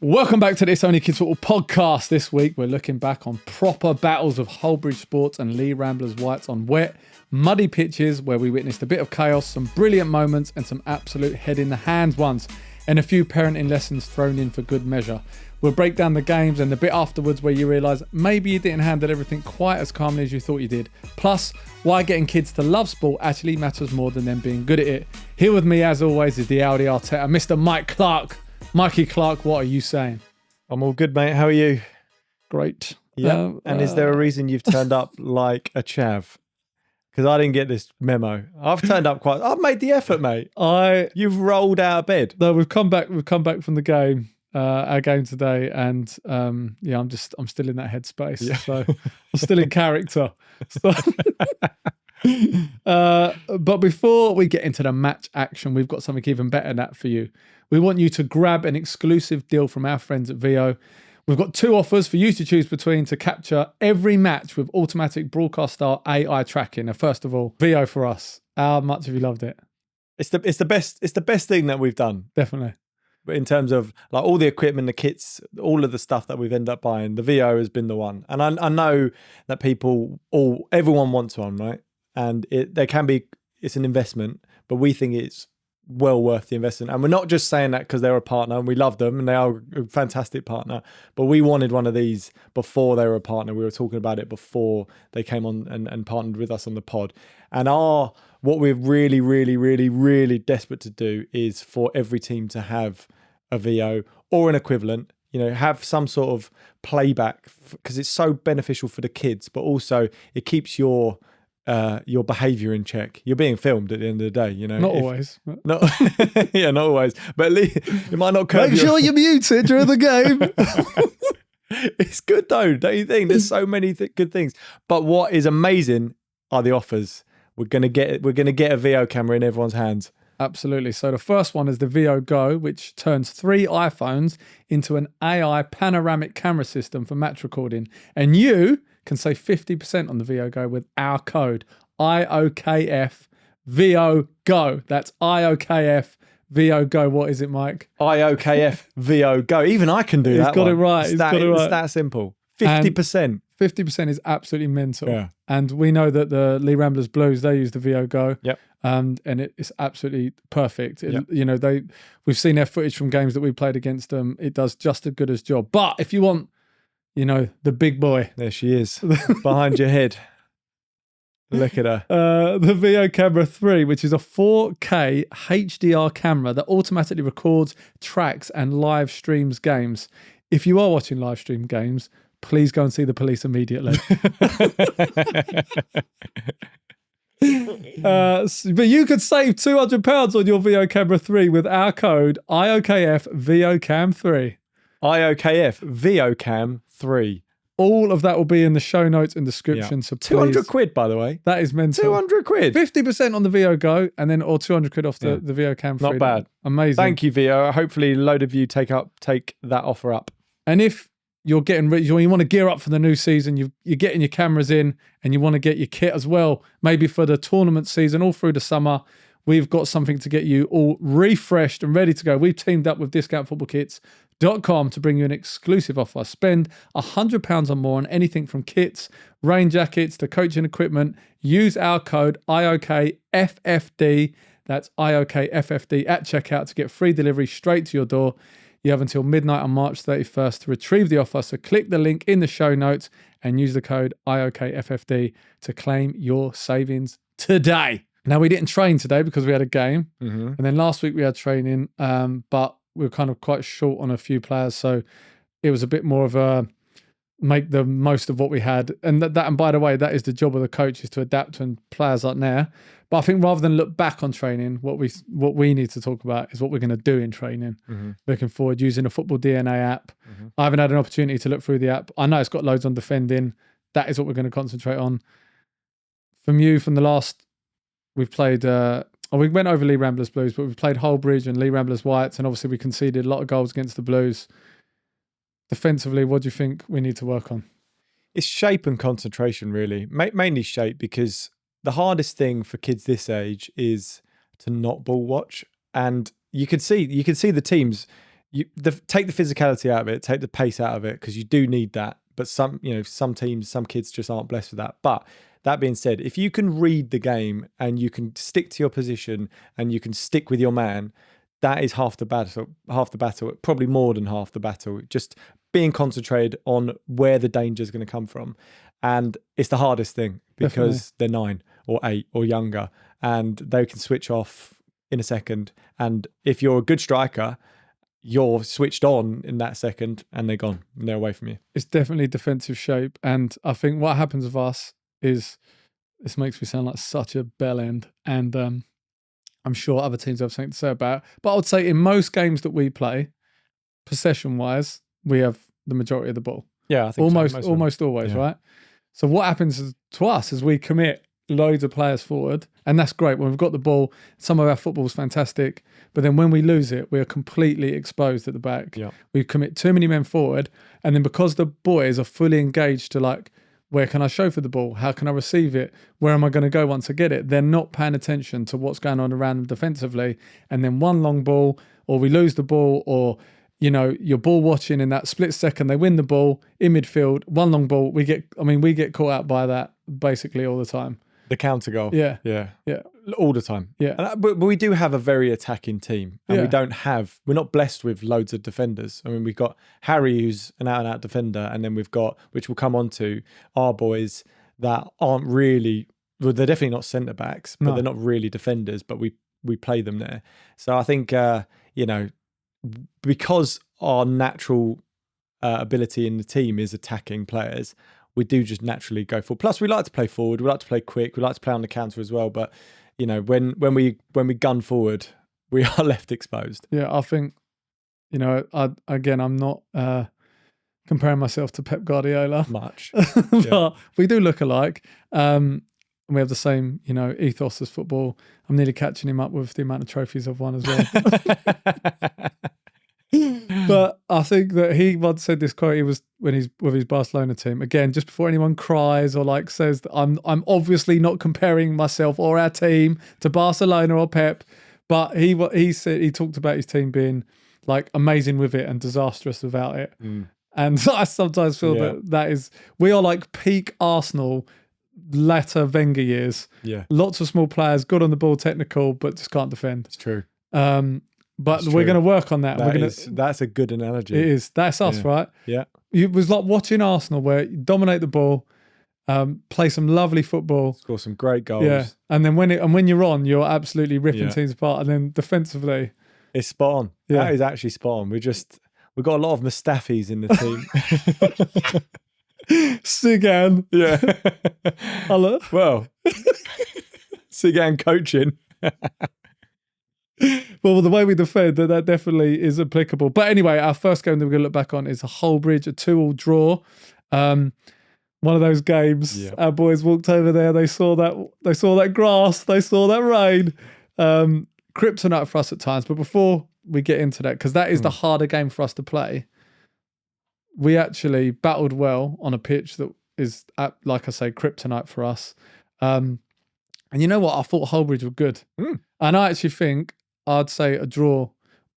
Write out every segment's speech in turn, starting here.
Welcome back to this Only Kids Football podcast. This week we're looking back on proper battles of Hullbridge Sports and Leigh Ramblers Whites on wet, muddy pitches where we witnessed a bit of chaos, some brilliant moments and some absolute head in the hands ones, and a few parenting lessons thrown in for good measure. We'll break down the games and the bit afterwards where you realise maybe you didn't handle everything quite as calmly as you thought you did. Plus, why getting kids to love sport actually matters more than them being good at it. Here with me as always is the Audi Arteta, Mr. Mike Clark. Mikey Clark, what are you saying? I'm all good, mate. How are you? Great. Yeah. And is there a reason you've turned up like a chav? Because I didn't get this memo. I've turned up I've made the effort, mate. You've rolled out of bed. No, we've come back from the game, our game today, and I'm still in that headspace. Yeah. So I'm still in character. So, but before we get into the match action, we've got something even better than that for you. We want you to grab an exclusive deal from our friends at VO. We've got 2 offers for you to choose between to capture every match with automatic broadcast style AI tracking. Now, first of all, VO for us. How much have you loved it? It's the best thing that we've done. Definitely. But in terms of like all the equipment, the kits, all of the stuff that we've ended up buying, the VO has been the one. And I know that everyone wants one, right? And it's an investment, but we think it's well worth the investment. And we're not just saying that because they're a partner and we love them and they are a fantastic partner, but we wanted one of these before they were a partner. We were talking about it before they came on and partnered with us on the pod. And what we're really, really, really, really desperate to do is for every team to have a VO or an equivalent, have some sort of playback, because it's so beneficial for the kids, but also it keeps your behaviour in check. You're being filmed at the end of the day, Not always. Not always. But at least it might not curb Make sure you're muted during the game. It's good though, don't you think? There's so many good things. But what is amazing are the offers. We're gonna get a VO camera in everyone's hands. Absolutely. So the first one is the VO Go, which turns 3 iPhones into an AI panoramic camera system for match recording. And you can save 50% on the VO Go with our code IOKF VO Go. That's IOKF VO Go. What is it, Mike? IOKF VO Go. Even I can do that. He's got it right. It's that simple. 50%. 50% is absolutely mental. Yeah. And we know that the Leigh Ramblers Blues, they use the VO Go. Yep. And it's absolutely perfect. Yep. We've seen their footage from games that we played against them. It does just as good as job. But if you want, the big boy. There she is, behind your head. Look at her. The VO Camera 3, which is a 4K HDR camera that automatically records, tracks, and live streams games. If you are watching live stream games, please go and see the police immediately. But you could save £200 on your VO Camera 3 with our code IOKF VOCAM 3. IOKF VOCAM 3. All of that will be in the show notes and description. Yeah. So please, £200, by the way. That is mental. £200. 50% on the VO Go, and then or £200 off the VO Cam 3. Not bad. Amazing. Thank you, VO. Hopefully, a load of you take that offer up. And if you're getting ready, you want to gear up for the new season, you're getting your cameras in, and you want to get your kit as well, maybe for the tournament season all through the summer, we've got something to get you all refreshed and ready to go. We've teamed up with discountfootballkits.com to bring you an exclusive offer. Spend £100 or more on anything from kits, rain jackets to coaching equipment. Use our code IOKFFD, that's IOKFFD at checkout to get free delivery straight to your door. You have until midnight on March 31st to retrieve the offer, so click the link in the show notes and use the code IOKFFD to claim your savings today. Now, we didn't train today because we had a game, and then last week we had training, but we were kind of quite short on a few players, so it was a bit more of a make the most of what we had. And and by the way, that is the job of the coach, is to adapt to players aren't there. But I think rather than look back on training, what we need to talk about is what we're going to do in training. Looking forward, using the Football DNA app. I haven't had an opportunity to look through the app. I know it's got loads on defending. That is what we're going to concentrate on. From the last, we've played, we went over Leigh Ramblers Blues, but we've played Hullbridge and Leigh Ramblers Whites, and obviously we conceded a lot of goals against the Blues. Defensively, what do you think we need to work on? It's shape and concentration, really. Mainly shape, because the hardest thing for kids this age is to not ball watch. And you can see the teams take the physicality out of it, take the pace out of it, because you do need that. But some teams, some kids just aren't blessed with that. But that being said, if you can read the game and you can stick to your position and you can stick with your man, that is half the battle. Probably more than half the battle. Just being concentrated on where the danger is going to come from. And it's the hardest thing because they're 9 or 8 or younger and they can switch off in a second. And if you're a good striker, you're switched on in that second and they're gone and they're away from you. It's definitely defensive shape. And I think what happens with us is, this makes me sound like such a bell end. And I'm sure other teams have something to say about it. But I would say in most games that we play, possession-wise, we have the majority of the ball. Yeah, I think almost always, right? So what happens to us is we commit loads of players forward, and that's great. When we've got the ball, some of our football is fantastic, but then when we lose it, we are completely exposed at the back. Yeah. We commit too many men forward, and then because the boys are fully engaged to like, where can I show for the ball? How can I receive it? Where am I going to go once I get it? They're not paying attention to what's going on around them defensively, and then one long ball, or we lose the ball, or you're ball watching in that split second, they win the ball in midfield, one long ball, we get caught out by that basically all the time. The counter goal. Yeah. All the time. Yeah. But we do have a very attacking team and we're not blessed with loads of defenders. I mean, we've got Harry, who's an out and out defender. And then we've got, which we'll come on to, our boys that aren't really, well, they're definitely not centre backs, but they're not really defenders, but we play them there. So I think, because our natural ability in the team is attacking players, we do just naturally go forward. Plus, we like to play forward. We like to play quick. We like to play on the counter as well. But when we gun forward, we are left exposed. Yeah, I think I'm not comparing myself to Pep Guardiola much, but we do look alike. We have the same ethos as football. I'm nearly catching him up with the amount of trophies I've won as well. But I think that he once said this quote. He was when he's with his Barcelona team. Again, just before anyone cries or like says that I'm obviously not comparing myself or our team to Barcelona or Pep. But he said, he talked about his team being like amazing with it and disastrous without it. And I sometimes feel that is, we are like peak Arsenal latter Wenger years. Yeah, lots of small players, good on the ball, technical, but just can't defend. It's true. But we're going to work on that. That's a good analogy. It is. That's us, right? Yeah. It was like watching Arsenal, where you dominate the ball, play some lovely football, score some great goals. Yeah, and then when you're on, you're absolutely ripping teams apart. And then defensively, it's spot on. Yeah. That is actually spot on. We've got a lot of Mustafis in the team. Sigan. Yeah. Hello. Well, Sigan coaching. Well, the way we defend, that definitely is applicable. But anyway, our first game that we're going to look back on is a Hullbridge, a 2-2 draw. One of those games, our boys walked over there, they saw that grass, they saw that rain. Kryptonite for us at times. But before we get into that, because that is the harder game for us to play, we actually battled well on a pitch that is, like I say, kryptonite for us. And you know what? I thought Hullbridge were good. And I actually think I'd say a draw.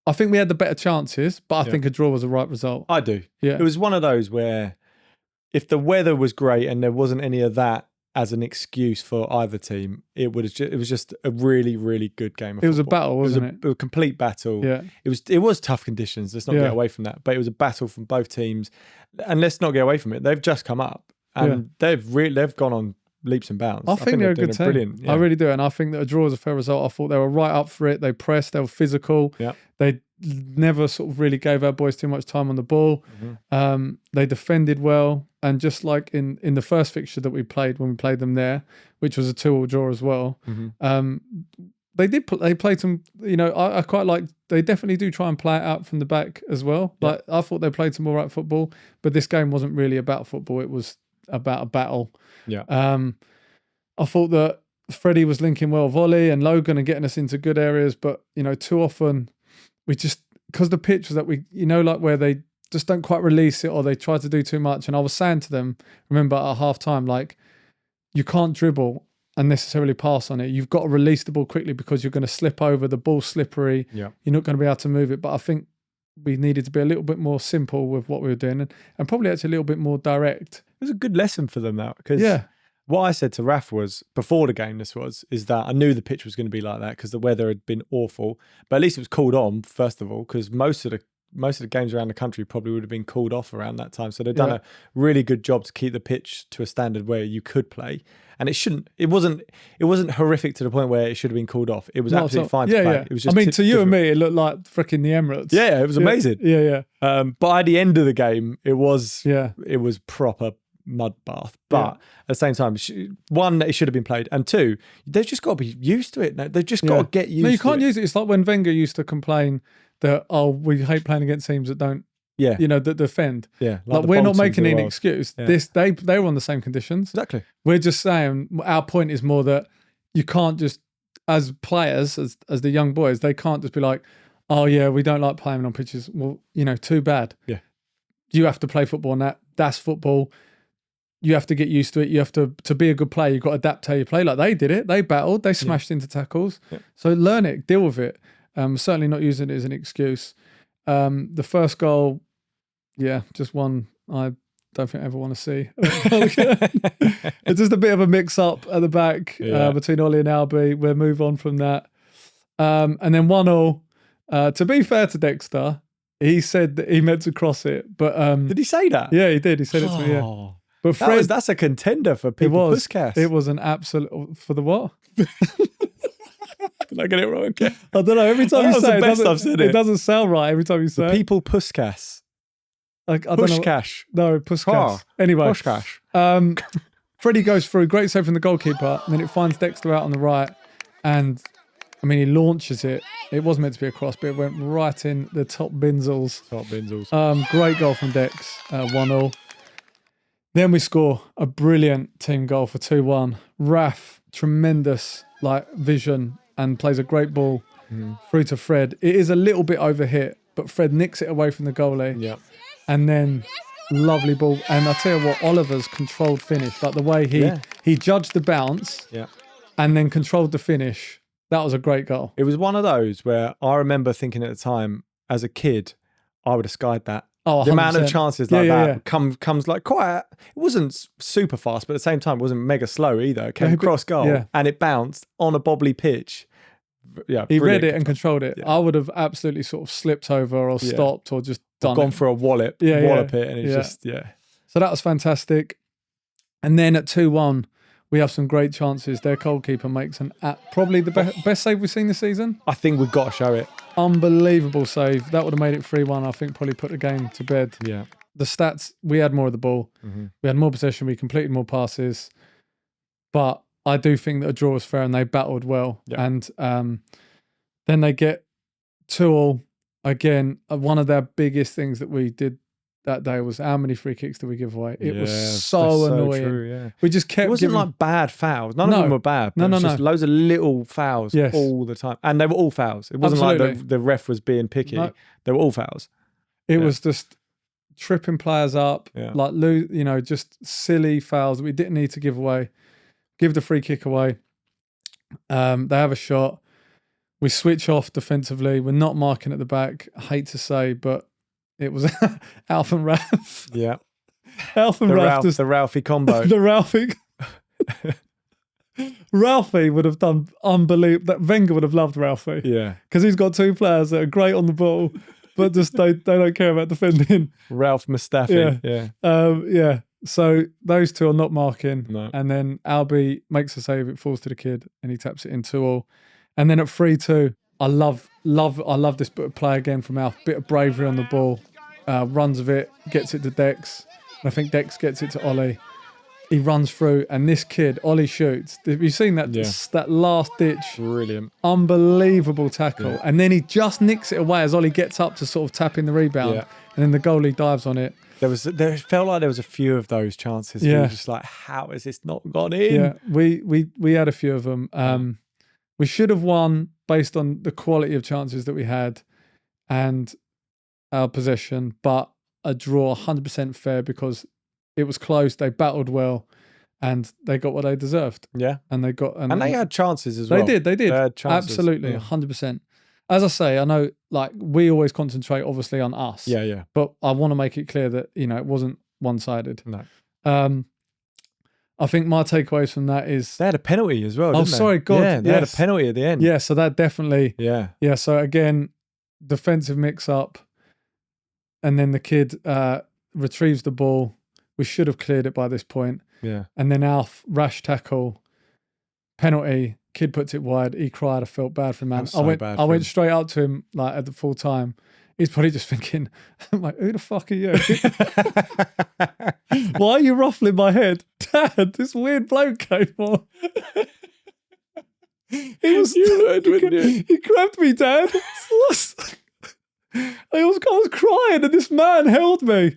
I think we had the better chances, but I think a draw was the right result. I do. Yeah. It was one of those where if the weather was great and there wasn't any of that as an excuse for either team, it was just a really, really good game of football. It was a battle, wasn't it? It was a complete battle. Yeah. It was tough conditions. Let's not get away from that. But it was a battle from both teams. And let's not get away from it. They've just come up and they've gone on leaps and bounds. I think they're a good team. Brilliant. Yeah. I really do. And I think that a draw is a fair result. I thought they were right up for it. They pressed, they were physical. Yeah. They never sort of really gave our boys too much time on the ball. They defended well. And just like in the first fixture that we played, when we played them there, which was a 2-2 draw as well, they played some, I quite like, they definitely do try and play it out from the back as well. Yeah. Like I thought they played some all right football, but this game wasn't really about football. It was about a battle. Yeah. I thought that Freddie was linking well volley and Logan and getting us into good areas, but too often we just, because the pitch was that like where they just don't quite release it or they try to do too much. And I was saying to them, remember at half time, like you can't dribble and necessarily pass on it. You've got to release the ball quickly because you're going to slip over, the ball's slippery. Yeah. You're not going to be able to move it. But I think we needed to be a little bit more simple with what we were doing, and probably actually a little bit more direct. It was a good lesson for them now, because Yeah. what I said to Raf was, before the game, is that I knew the pitch was going to be like that because the weather had been awful, but at least it was cooled on, first of all, because most of the games around the country probably would have been cooled off around that time. So they've done a really good job to keep the pitch to a standard where you could play. And it wasn't horrific to the point where it should have been cooled off. It was absolutely fine to play. Yeah. It was just to you and me, it looked like freaking the Emirates. Yeah, it was amazing. Yeah. But at the end of the game, it was proper mud bath. But at the same time, one, it should have been played, and two, they've just got to be used to it. They've just got to get used to it. No, you can't use it. It's like when Wenger used to complain that, we hate playing against teams that don't, that defend. Yeah. Like we're not making an excuse. Yeah. They were on the same conditions. Exactly. We're just saying, our point is more that you can't just, as players, as the young boys, they can't just be like, oh yeah, we don't like playing on pitches. Well, too bad. Yeah. You have to play football, and that's football. You have to get used to it. You have to be a good player. You've got to adapt how you play. Like they did it. They battled. They smashed into tackles. Yeah. So learn it. Deal with it. Certainly not using it as an excuse. The first goal, just one I don't think I ever want to see. It's just a bit of a mix-up at the back between Ollie and Albie. We'll move on from that. And then 1-1. To be fair to Dexter, he said that he meant to cross it. But did he say that? Yeah, he did. He said it to me, yeah. But Fred, that's a contender for people Puskas. It was an absolute... For the what? Did I get it wrong? I don't know. Every time you say it, it doesn't sound right every time you say it. People Puskas. Like, I don't know. Pushcash. No, Puskas. Anyway. Pushcash. Freddie goes through. Great save from the goalkeeper. And then it finds Dexter out on the right. And, he launches it. It was meant to be a cross, but it went right in the top binzels. Great goal from Dex. 1-0. Then we score a brilliant team goal for 2-1. Raf, tremendous vision, and plays a great ball through to Fred. It is a little bit overhit, but Fred nicks it away from the goalie. Yeah. And then lovely ball. And I tell you what, Oliver's controlled finish, like the way he judged the bounce and then controlled the finish. That was a great goal. It was one of those where I remember thinking at the time, as a kid, I would have skied that. Oh, 100%. The amount of chances that comes like quite. It wasn't super fast, but at the same time, it wasn't mega slow either. It came cross goal and it bounced on a bobbly pitch. Yeah, he read it and controlled it. Yeah. I would have absolutely sort of slipped over or stopped or just gone for a wallop it, and it's just So that was fantastic. And then at 2-1, we have some great chances. Their goalkeeper makes probably the best save we've seen this season. I think we've got to show it. Unbelievable save. That would have made it 3-1. I think probably put the game to bed. Yeah. The stats, we had more of the ball. Mm-hmm. We had more possession. We completed more passes. But I do think that a draw was fair and they battled well. Yeah. And then they get 2-2. Again, one of their biggest things that we did that day was how many free kicks did we give away? It was so annoying. True, we just kept. It wasn't like bad fouls. None of them were bad. But just loads of little fouls all the time, and they were all fouls. It wasn't like the ref was being picky. No. They were all fouls. It was just tripping players up, just silly fouls that we didn't need to give away. Give the free kick away. They have a shot. We switch off defensively. We're not marking at the back. I hate to say, but it was Alf and Ralph. Yeah. Alf and Ralph. The Ralphie combo. The Ralphie. Ralphie would have done unbelievable. That Wenger would have loved Ralphie. Yeah. Because he's got two players that are great on the ball, but just they don't care about defending. Ralph Mustafi. Yeah. So those two are not marking. No. And then Albie makes a save. It falls to the kid and he taps it in 2-2. And then at 3-2, I love this bit of play again from Alf. Bit of bravery on the ball. Runs with it, gets it to Dex. And I think Dex gets it to Ollie. He runs through, and this kid, Ollie shoots. Have you seen that? Yeah. That last ditch. Brilliant. Unbelievable tackle. Yeah. And then he just nicks it away as Ollie gets up to sort of tap in the rebound. Yeah. And then the goalie dives on it. There felt like there was a few of those chances. Yeah. We were just like, how has this not gone in? Yeah, we had a few of them. We should have won based on the quality of chances that we had and our possession, but a draw 100% fair because it was close. They battled well, and they got what they deserved. Yeah, and they got and they had chances as well. They did. They had chances. Absolutely, 100%. as I say, I know like we always concentrate obviously on us. Yeah. But I want to make it clear that, it wasn't one-sided. No. I think my takeaways from that is They had a penalty as well, didn't they? sorry, God. Yeah, they had a yes. penalty at the end. Yeah, so that definitely Yeah. Yeah, so again, defensive mix-up, and then the kid retrieves the ball. We should have cleared it by this point. Yeah. And then our rash tackle, penalty, kid puts it wide. He cried. I felt bad for him, man. I went straight up to him like at the full time. He's probably just thinking, I'm like, who the fuck are you? Why are you ruffling my head? Dad, this weird bloke came on. He was he grabbed me, Dad. I was crying and this man held me.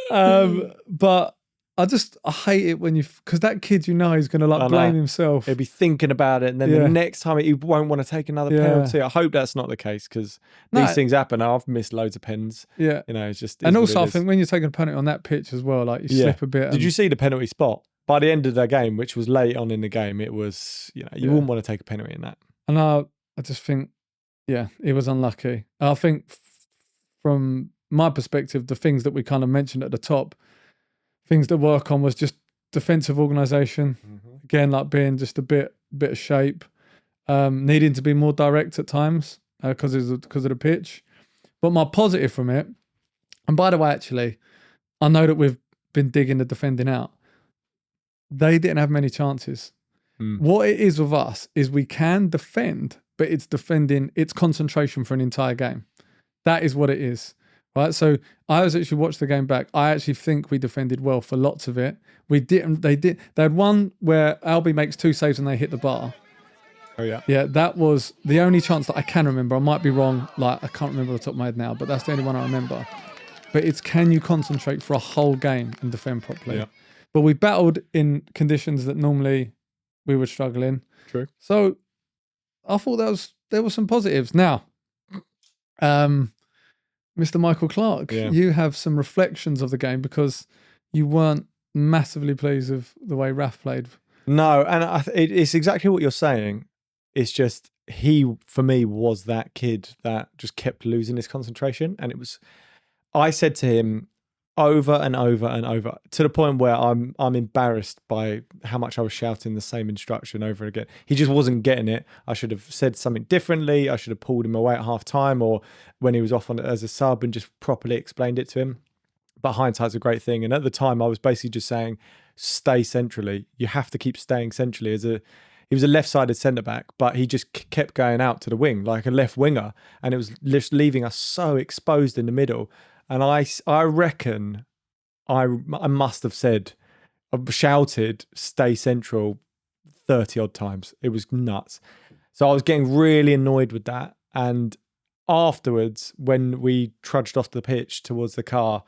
But I hate it when because that kid, he's going to like blame himself. He'll be thinking about it, and then the next time he won't want to take another penalty. I hope that's not the case, because these things happen. I've missed loads of pens. Yeah. It's just. And also, I think when you're taking a penalty on that pitch as well, like you slip a bit. Did you see the penalty spot? By the end of the game, which was late on in the game, it was, you wouldn't want to take a penalty in that. And I just think, he was unlucky. I think from my perspective, the things that we kind of mentioned at the top, things to work on was just defensive organisation. Mm-hmm. Again, like being just a bit of shape, needing to be more direct at times because of the pitch. But my positive from it, and by the way, actually, I know that we've been digging the defending out. They didn't have many chances. What it is with us is we can defend, but it's concentration for an entire game. That is what it is. Right, so I was actually watched the game back. I actually think we defended well for lots of it. We didn't. They had one where Albie makes 2 saves and they hit the bar. Oh yeah. Yeah, that was the only chance that I can remember. I might be wrong. Like I can't remember off the top of my head now, but that's the only one I remember. But it's, can you concentrate for a whole game and defend properly? Yeah. But we battled in conditions that normally we would struggle in. True. So I thought there were some positives. Now, Mr. Michael Clark, you have some reflections of the game because you weren't massively pleased with the way Raf played. No, and it's exactly what you're saying. It's just he, for me, was that kid that just kept losing his concentration. And I said to him over and over and over, to the point where I'm embarrassed by how much I was shouting the same instruction over and again. He just wasn't getting it. I should have said something differently. I should have pulled him away at half time, or when he was off on as a sub, and just properly explained it to him. But hindsight's a great thing. And at the time, I was basically just saying, stay centrally. You have to keep staying centrally. He was a left-sided centre-back, but he just kept going out to the wing like a left winger, and it was just leaving us so exposed in the middle. And I reckon I must have shouted, stay central 30 odd times. It was nuts. So I was getting really annoyed with that. And afterwards, when we trudged off the pitch towards the car,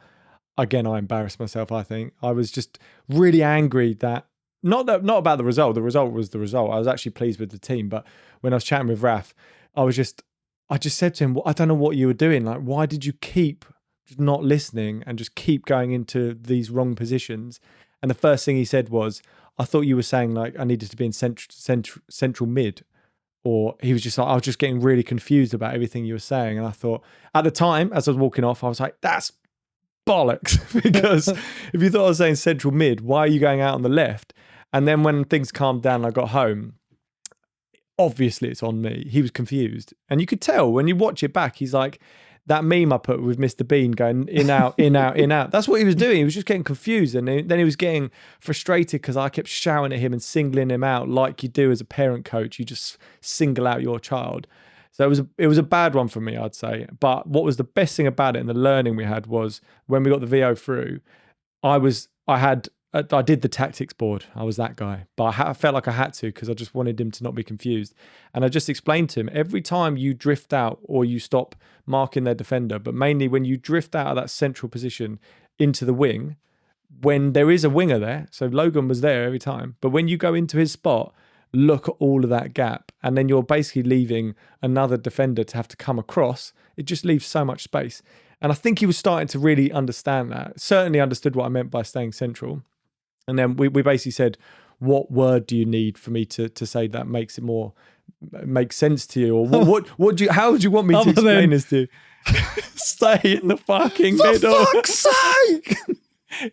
again, I embarrassed myself, I think. I was just really angry that, not about the result. The result was the result. I was actually pleased with the team. But when I was chatting with Raf, I just said to him, I don't know what you were doing. Like, why did you keep not listening and just keep going into these wrong positions? And the first thing he said was, I thought you were saying like I needed to be in central mid. Or he was just like, I was just getting really confused about everything you were saying. And I thought, at the time, as I was walking off, I was like, that's bollocks. Because if you thought I was saying central mid, why are you going out on the left? And then when things calmed down and I got home, obviously it's on me. He was confused. And you could tell when you watch it back, he's like, that meme I put with Mr. Bean going in, out, in, out, in, out. That's what he was doing. He was just getting confused. And then he was getting frustrated because I kept shouting at him and singling him out like you do as a parent coach. You just single out your child. So it was a bad one for me, I'd say. But what was the best thing about it and the learning we had was when we got the VO through, I did the tactics board. I was that guy. But I felt like I had to because I just wanted him to not be confused. And I just explained to him, every time you drift out or you stop marking their defender, but mainly when you drift out of that central position into the wing, when there is a winger there, so Logan was there every time, but when you go into his spot, look at all of that gap, and then you're basically leaving another defender to have to come across. It just leaves so much space. And I think he was starting to really understand that. Certainly understood what I meant by staying central. And then we basically said, what word do you need for me to say that makes it more make sense to you, or how do you want me to explain this to you? Stay in the fucking middle. For fuck's sake!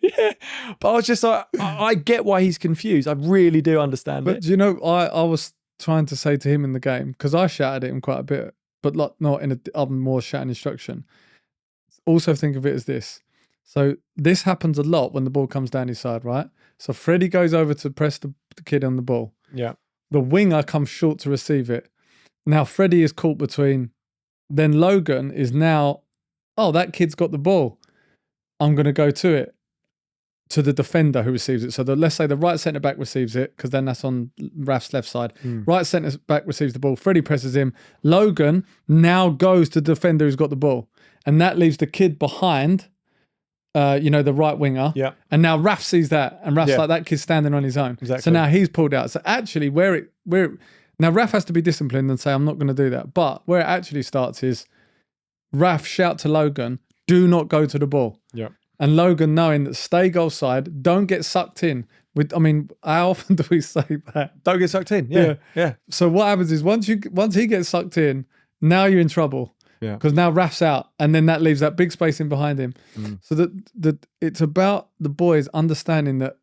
Yeah, but I was just like, I get why he's confused. I really do understand But it. do you know, I was trying to say to him in the game, because I shouted at him quite a bit, but like not in a more shouting instruction. Also think of it as this. So this happens a lot when the ball comes down his side, right? So Freddie goes over to press the kid on the ball. Yeah. The winger comes short to receive it. Now Freddie is caught between, then Logan is now, oh, that kid's got the ball. I'm going to go to it. To the defender who receives it. So let's say the right centre back receives it, because then that's on Raf's left side. Right centre back receives the ball. Freddie presses him. Logan now goes to the defender who's got the ball. And that leaves the kid behind, the right winger. Yeah. And now Raf sees that. And Raf's like, that kid's standing on his own. Exactly. So now he's pulled out. So actually now Raf has to be disciplined and say, I'm not going to do that. But where it actually starts is Raf shout to Logan, do not go to the ball. Yeah. And Logan knowing that stay goal side, don't get sucked in. How often do we say that? Don't get sucked in. Yeah. So what happens is once he gets sucked in, now you're in trouble. Yeah. Because now Raf's out, and then that leaves that big space in behind him. So that it's about the boys understanding that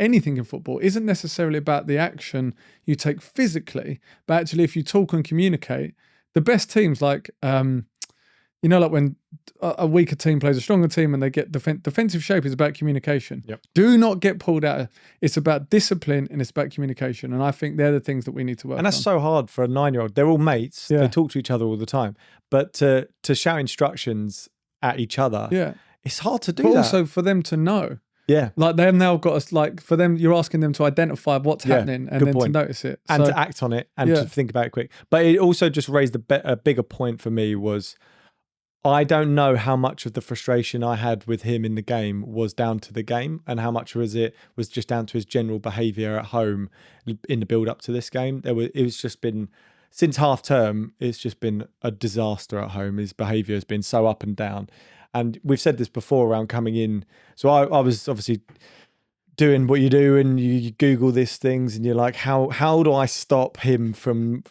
anything in football isn't necessarily about the action you take physically, but actually if you talk and communicate, the best teams like like when a weaker team plays a stronger team and they get defensive shape is about communication. Yep. Do not get pulled out. It's about discipline and it's about communication. And I think they're the things that we need to work on. And that's so hard for a 9-year-old. They're all mates. Yeah. They talk to each other all the time. But to shout instructions at each other, it's hard to do but that. also for them to know. Yeah. Like they've now got us, like for them, you're asking them to identify what's happening and then to notice it. And to act on it and to think about it quick. But it also just raised a bigger point for me was, I don't know how much of the frustration I had with him in the game was down to the game and how much was just down to his general behaviour at home in the build up to this game. It was just been, since half term, it's just been a disaster at home. His behaviour has been so up and down. And we've said this before around coming in. So I was obviously doing what you do and you Google these things and you're like, how do I stop him from,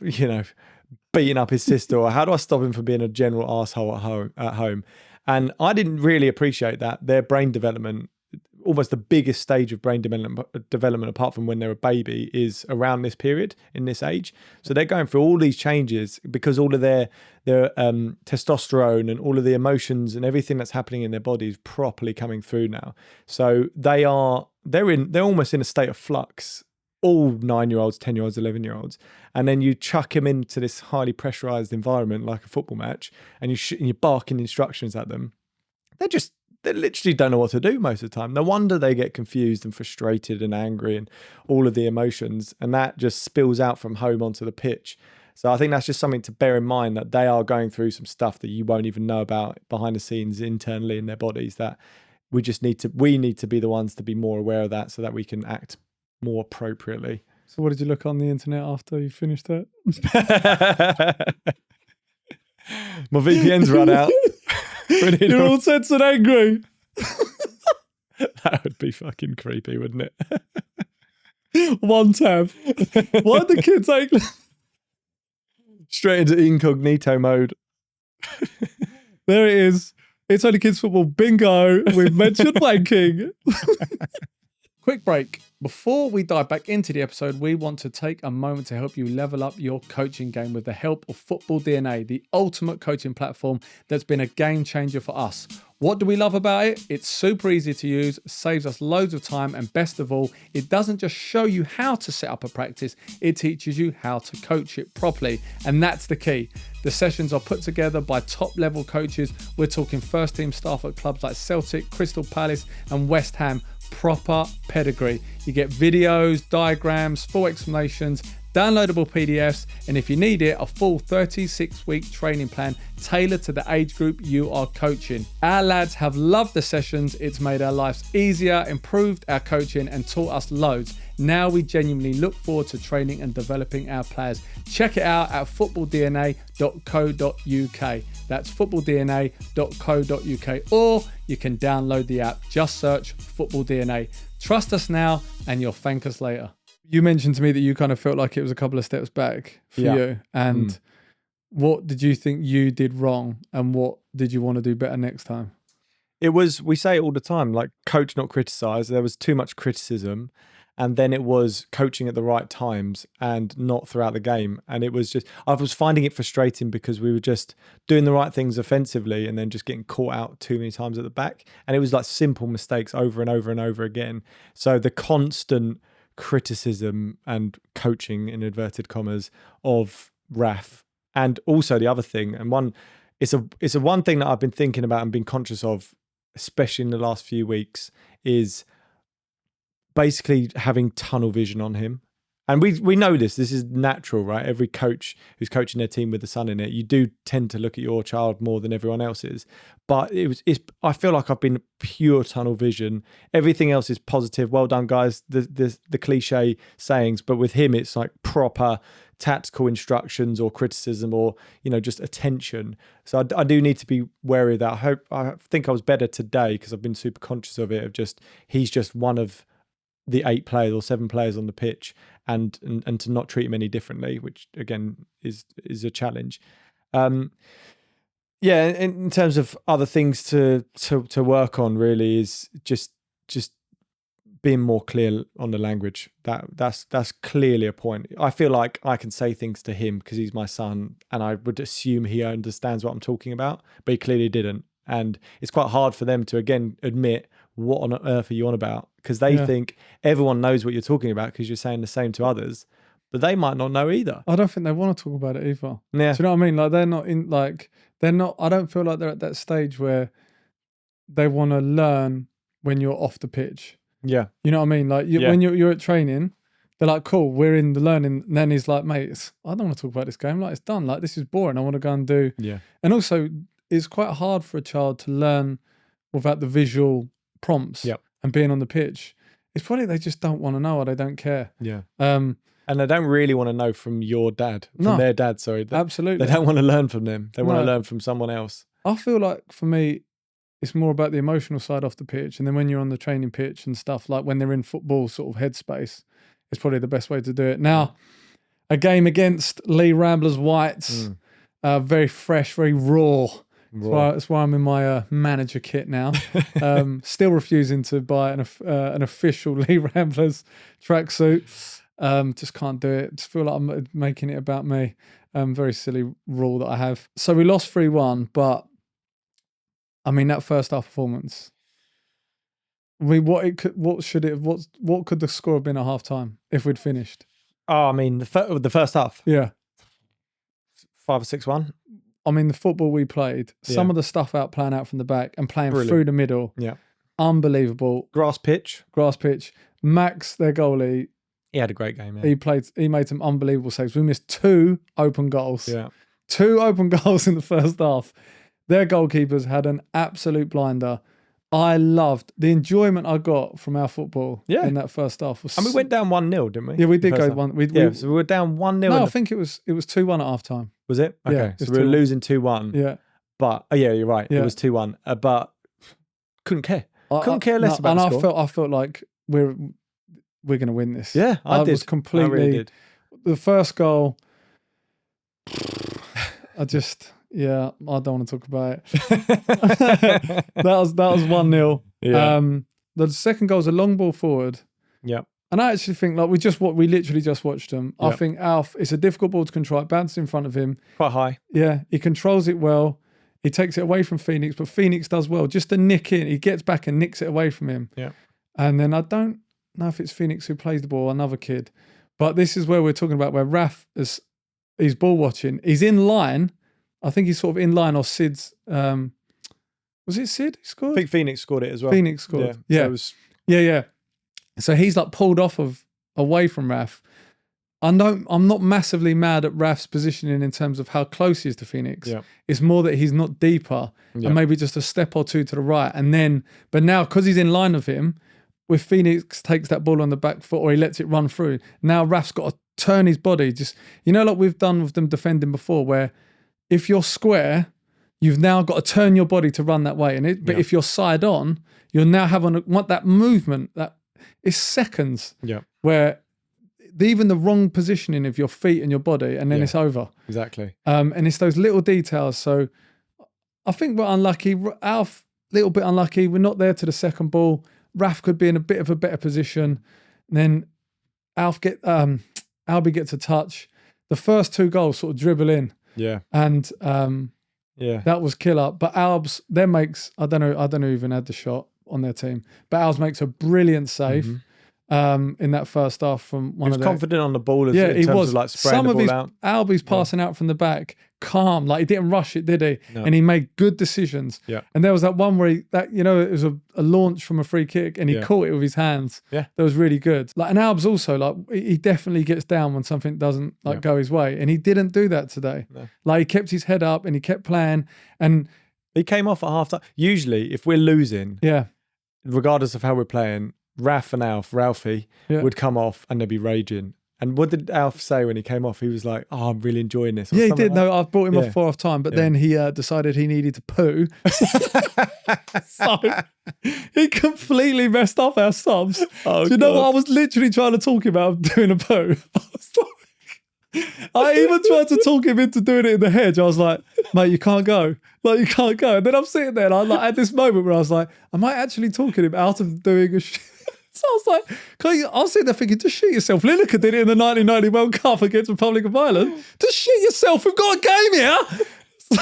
beating up his sister, or how do I stop him from being a general arsehole at home? And I didn't really appreciate that. Their brain development, almost the biggest stage of brain development apart from when they're a baby, is around this period, in this age. So they're going through all these changes because all of their testosterone and all of the emotions and everything that's happening in their body is properly coming through now. So they're almost in a state of flux, all 9-year-olds, 10-year-olds, 11-year-olds, and then you chuck them into this highly pressurized environment like a football match, and you're barking instructions at them. They literally don't know what to do most of the time. No wonder they get confused and frustrated and angry and all of the emotions, and that just spills out from home onto the pitch. So I think that's just something to bear in mind, that they are going through some stuff that you won't even know about behind the scenes internally in their bodies, that we need to be the ones to be more aware of that so that we can act more appropriately. So what did you look on the internet after you finished that? My VPN's run out. You're all tense and angry. That would be fucking creepy, wouldn't it? One tab. Why the kids take straight into incognito mode? There it is. It's Only Kids Football bingo. We've mentioned wanking. Quick break. Before we dive back into the episode, we want to take a moment to help you level up your coaching game with the help of Football DNA, the ultimate coaching platform that's been a game changer for us. What do we love about it? It's super easy to use, saves us loads of time, and best of all, it doesn't just show you how to set up a practice, it teaches you how to coach it properly. And that's the key. The sessions are put together by top level coaches. We're talking first team staff at clubs like Celtic, Crystal Palace and West Ham. Proper pedigree. You get videos, diagrams, full explanations, downloadable PDFs, and if you need it, a full 36-week training plan tailored to the age group you are coaching. Our lads have loved the sessions. It's made our lives easier, improved our coaching, and taught us loads. Now we genuinely look forward to training and developing our players. Check it out at footballdna.co.uk. That's footballdna.co.uk, or you can download the app. Just search Football DNA. Trust us now and you'll thank us later. You mentioned to me that you kind of felt like it was a couple of steps back for you. And what did you think you did wrong, and what did you want to do better next time? It was, we say it all the time, like coach, not criticize. There was too much criticism. And then it was coaching at the right times and not throughout the game. And it was just, I was finding it frustrating because we were just doing the right things offensively and then just getting caught out too many times at the back. And it was like simple mistakes over and over and over again. So the constant criticism and coaching, in inverted commas, of Raf. And also the other thing, and it's a one thing that I've been thinking about and been conscious of, especially in the last few weeks, is basically having tunnel vision on him. And we know this is natural, right? Every coach who's coaching their team with the sun in it, you do tend to look at your child more than everyone else's. But I feel like I've been pure tunnel vision. Everything else is positive. Well done, guys. The cliche sayings, but with him, it's like proper tactical instructions or criticism or, just attention. So I do need to be wary of that. I think I was better today because I've been super conscious of it, of he's just one of the 8 players or 7 players on the pitch, and to not treat him any differently, which again is a challenge. In terms of other things to work on, really, is just being more clear on the language. That's clearly a point. I feel like I can say things to him because he's my son, and I would assume he understands what I'm talking about, but he clearly didn't. And it's quite hard for them to, again, admit, what on earth are you on about? Because they think everyone knows what you're talking about because you're saying the same to others, but they might not know either. I don't think they want to talk about it either. Yeah. Do you know what I mean? Like I don't feel like they're at that stage where they want to learn when you're off the pitch. Yeah. You know what I mean? Like when you're at training, they're like, cool, we're in the learning. And then he's like, mate, I don't want to talk about this game. Like, it's done. Like, this is boring. I want to go and do. Yeah. And also, it's quite hard for a child to learn without the visual prompts and being on the pitch. It's probably they just don't want to know or they don't care. Yeah. And they don't really want to know from your dad, their dad, sorry. Absolutely. They don't want to learn from them. They want to learn from someone else. I feel like for me, it's more about the emotional side off the pitch. And then when you're on the training pitch and stuff, like when they're in football sort of headspace, it's probably the best way to do it. Now, a game against Leigh Ramblers Whites, very fresh, very raw. That's why I'm in my manager kit now. Still refusing to buy an official Leigh Ramblers tracksuit. Just can't do it. Just feel like I'm making it about me. Very silly rule that I have. So we lost 3-1, but I mean that first half performance. What could the score have been at half time if we'd finished? Oh, I mean the first half. Yeah. 5 or 6-1. I mean, the football we played, some of the stuff playing out from the back and playing through the middle. Yeah. Unbelievable. Grass pitch. Max, their goalie. He had a great game. Yeah. He made some unbelievable saves. We missed 2 open goals. Yeah. 2 open goals in the first half. Their goalkeepers had an absolute blinder. I loved the enjoyment I got from our football in that first half. And we went down 1-0, didn't we? Yeah, we did go 1. So we were down 1-0. No, I think it was 2-1 at half time. Was it? Okay. Yeah, so we were losing 2-1. Yeah. But you're right. Yeah. It was 2-1. But couldn't care. Couldn't care less about the score. I felt like we're going to win this. Yeah, I did. Was completely. I really did. The first goal. I don't want to talk about it. that was 1-0. Yeah. The second goal was a long ball forward. Yeah. And I actually think like we literally just watched them. Yep. I think Alf, it's a difficult ball to control. It bounces in front of him. Quite high. Yeah. He controls it well. He takes it away from Phoenix, but Phoenix does well. Just to nick in, he gets back and nicks it away from him. Yeah. And then I don't know if it's Phoenix who plays the ball or another kid. But this is where we're talking about where Raf he's ball watching. He's in line. I think he's sort of in line, or Sid's. Was it Sid who scored? I think Phoenix scored it as well. Phoenix scored. Yeah. Yeah. So he's like pulled off away from Raf. I'm not massively mad at Raf's positioning in terms of how close he is to Phoenix. Yeah. It's more that he's not deeper and maybe just a step or two to the right. But now because he's in line with him, if Phoenix takes that ball on the back foot or he lets it run through, now Raf's got to turn his body. Just, like we've done with them defending before, where if you're square, you've now got to turn your body to run that way. But if you're side on, you're now having that movement that is seconds. Yeah. Where even the wrong positioning of your feet and your body, and then it's over. Exactly. And it's those little details. So I think we're unlucky. Alf, little bit unlucky. We're not there to the second ball. Raf could be in a bit of a better position. And then Albie gets a touch. The first 2 goals sort of dribble in. Yeah. And that was killer. But Albs then makes, I don't know who even had the shot on their team, but Albs makes a brilliant save in that first half from one of the... He was confident on the ball in terms of like spraying the ball out. Albie's passing out from the back, calm, like he didn't rush it, did he? No. And he made good decisions. Yeah. And there was that one where it was a launch from a free kick and he caught it with his hands. Yeah. That was really good. Like, and Albs also, like, he definitely gets down when something doesn't go his way. And he didn't do that today. No. Like, he kept his head up and he kept playing, and he came off at half time. Usually if we're losing, regardless of how we're playing, Raf and Ralphie would come off and they'd be raging. And what did Alf say when he came off? He was like, "Oh, I'm really enjoying this." Yeah, he did. No, I've brought him off for half time, but then he decided he needed to poo. So he completely messed up our subs. Do you know what? I was literally trying to talk him out of doing a poo. I even tried to talk him into doing it in the hedge. I was like, "Mate, you can't go. Like, you can't go." And then I'm sitting there and I had this moment where I was like, am I actually talking him out of doing a shit? So I was like, I was sitting there thinking, just shit yourself. Lineker did it in the 1990 World Cup against Republic of Ireland. Just shit yourself. We've got a game here.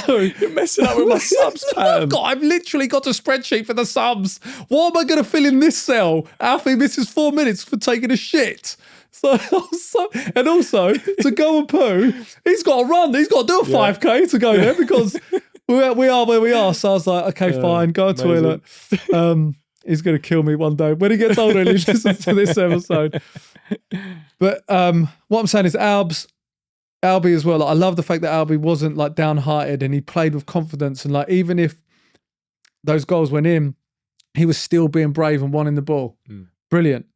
So you're messing up with my subs pattern. I've literally got a spreadsheet for the subs. What am I going to fill in this cell? Alfie misses 4 minutes for taking a shit. And also, to go and poo, he's got to run. He's got to do a 5K to go there because we are where we are. So I was like, okay, fine, go to the toilet. He's going to kill me one day when he gets older and he listens to this episode. But what I'm saying is Albie as well. Like, I love the fact that Albie wasn't like downhearted and he played with confidence. And like, even if those goals went in, he was still being brave and wanting the ball. Brilliant.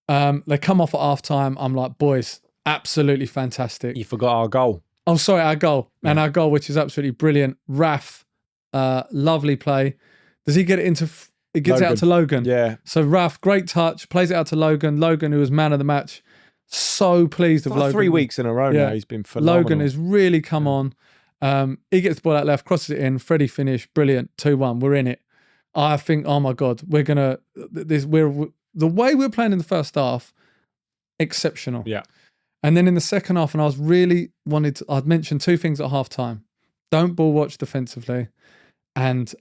They come off at half time. I'm like, boys, absolutely fantastic. You forgot our goal. Oh, sorry, our goal. Yeah. And our goal, which is absolutely brilliant. Raf, lovely play. Does he get it into... It gets out to Logan. Yeah. So Raf, great touch, plays it out to Logan. Logan, who was man of the match. So pleased with Logan. 3 weeks in a row now, he's been phenomenal. Logan has really come on. He gets the ball out left, crosses it in. Freddie finish, brilliant. 2-1. We're in it. I think, oh my God, we're gonna the way we're playing in the first half, exceptional. Yeah. And then in the second half, and I was really I'd mentioned 2 things at half time. Don't ball watch defensively. And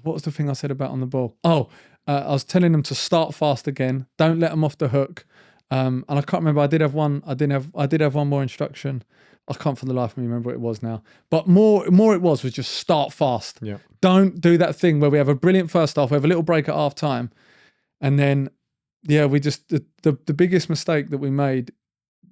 what was the thing I said about on the ball? I was telling them to start fast again. Don't let them off the hook. And I can't remember. I did have one more instruction. I can't for the life of me remember what it was now. But more it was just start fast. Yeah. Don't do that thing where we have a brilliant first half, we have a little break at half time, and then we just the biggest mistake that we made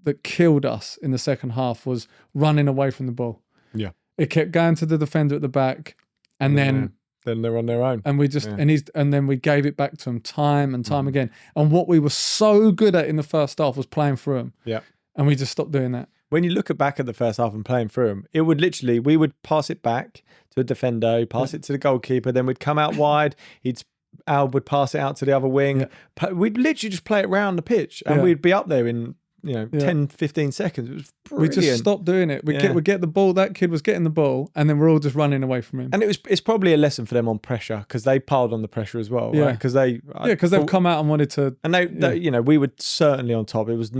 that killed us in the second half was running away from the ball. Yeah. It kept going to the defender at the back, and then they're on their own. And we just and then we gave it back to him time and time again. And what we were so good at in the first half was playing through him. Yeah. And we just stopped doing that. When you look back at the first half and playing through him, it would literally, we would pass it back to a defender, pass it to the goalkeeper, then we'd come out wide, Al would pass it out to the other wing. Yeah. We'd literally just play it round the pitch and we'd be up there in 10, 15 seconds. It was brilliant. We just stopped doing it. We'd get the ball, that kid was getting the ball, and then we're all just running away from him. And it's probably a lesson for them on pressure, because they piled on the pressure as well, right? Because they've come out and wanted to... And they we were certainly on top. It was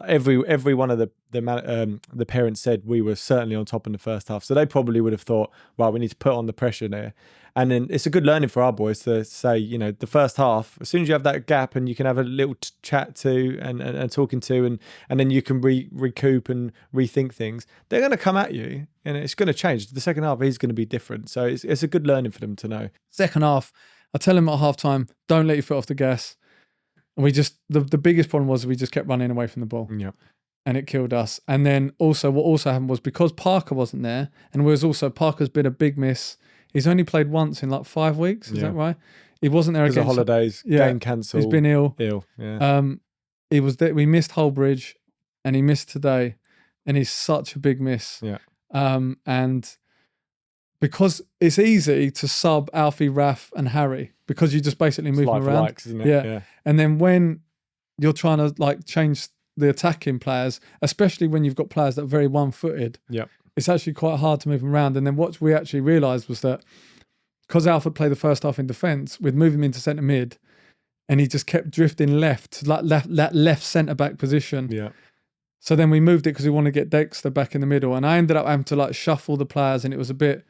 every one of the parents said we were certainly on top in the first half. So they probably would have thought, well, we need to put on the pressure there. And then it's a good learning for our boys to say, the first half, as soon as you have that gap and you can have a little chat to and talking to, and then you can recoup and rethink things, they're going to come at you and it's going to change. The second half is going to be different. So it's a good learning for them to know. Second half, I tell them at half time, don't let your foot off the gas. And we just, the biggest problem was we just kept running away from the ball. Yeah. And it killed us. And then also what also happened was, because Parker wasn't there, and Parker's been a big miss. He's only played once in like 5 weeks. Is that right? He wasn't there against the holidays. Game cancelled. He's been ill. Yeah. He was there. We missed Hullbridge, and he missed today, and he's such a big miss. Yeah. And because it's easy to sub Alfie, Raf, and Harry, because you just basically move them around. Likes, isn't it? Yeah. And then when you're trying to like change the attacking players, especially when you've got players that are very one-footed. Yeah. It's actually quite hard to move them around. And then what we actually realised was that because Alfred played the first half in defence, we'd move him into centre mid, and he just kept drifting left, like left centre back position. Yeah. So then we moved it because we want to get Dexter back in the middle, and I ended up having to like shuffle the players, and it was a bit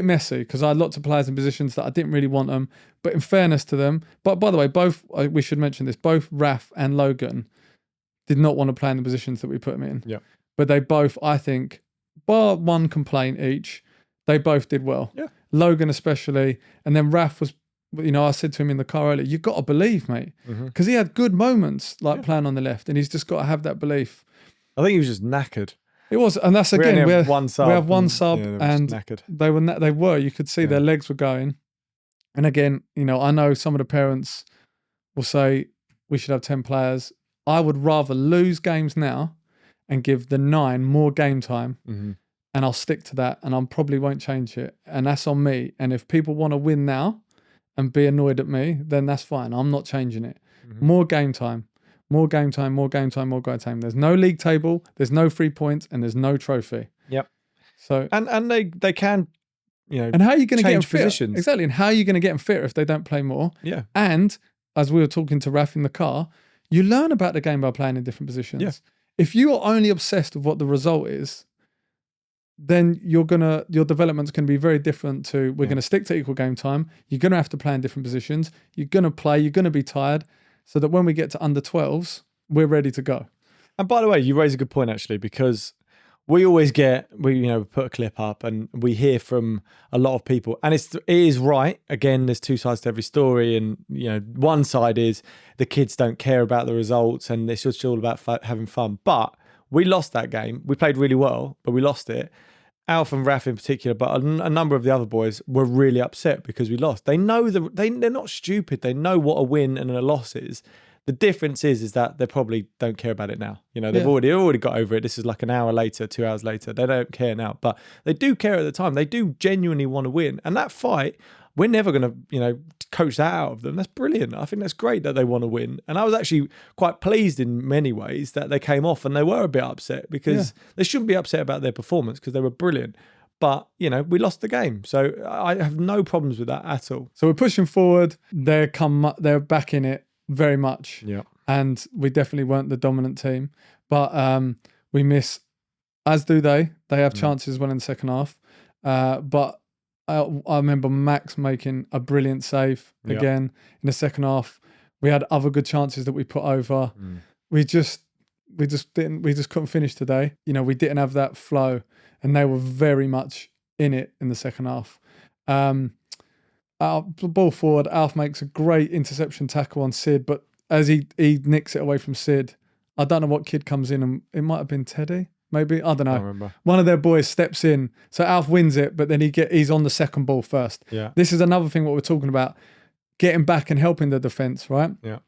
messy because I had lots of players in positions that I didn't really want them. But in fairness to them, but by the way, we should mention this, both Raf and Logan did not want to play in the positions that we put them in. Yeah. But they both, I think, bar one complaint each, they both did well. Yeah. Logan especially, and then Raf was, I said to him in the car earlier, you've got to believe, mate, because he had good moments like playing on the left, and he's just got to have that belief. I think he was just knackered. It was, and that's again, we have one sub, and knackered. they were. You could see their legs were going. And again, I know some of the parents will say we should have 10 players. I would rather lose games now and give the 9 more game time, and I'll stick to that, and I probably won't change it, and that's on me. And if people want to win now and be annoyed at me, then that's fine. I'm not changing it. More game time. More game time, more game time, more game time. There's no league table, there's no 3 points, and there's no trophy. Yep. So and they can, and how are you going to get them fit? positions? Exactly. And how are you going to get them fit if they don't play more? Yeah. And as we were talking to Raf in the car, you learn about the game by playing in different positions. Yeah. If you are only obsessed with what the result is, then your development's going to be very different to we're going to stick to equal game time. You're going to have to play in different positions. You're going to play. You're going to be tired. So that when we get to under 12s, we're ready to go. And by the way, you raise a good point actually, because we always we put a clip up and we hear from a lot of people, and it is right. Again, there's two sides to every story, and one side is the kids don't care about the results and it's just all about having fun. But we lost that game. We played really well, but we lost it. Alf and Raf in particular, but a number of the other boys were really upset because we lost. They know they're not stupid. They know what a win and a loss is. The difference is that they probably don't care about it now. They've already got over it. This is like an hour later, 2 hours later. They don't care now, but they do care at the time. They do genuinely want to win. And that fight, we're never going to, coach that out of them. That's brilliant. I think that's great that they want to win. And I was actually quite pleased in many ways that they came off and they were a bit upset because they shouldn't be upset about their performance because they were brilliant. But, we lost the game. So I have no problems with that at all. So we're pushing forward. They're back in it very much. Yeah. And we definitely weren't the dominant team. But we miss, as do they. They have chances as well in the second half. But I remember Max making a brilliant save again in the second half. We had other good chances that we put over. We just couldn't finish today. We didn't have that flow, and they were very much in it in the second half. Ball forward, Alf makes a great interception tackle on Sid, but as he nicks it away from Sid, I don't know what kid comes in, and it might have been Teddy. Maybe, I don't know. I remember. One of their boys steps in, so Alf wins it, but then he's on the second ball first. Yeah. This is another thing what we're talking about, getting back and helping the defence, right? Yeah.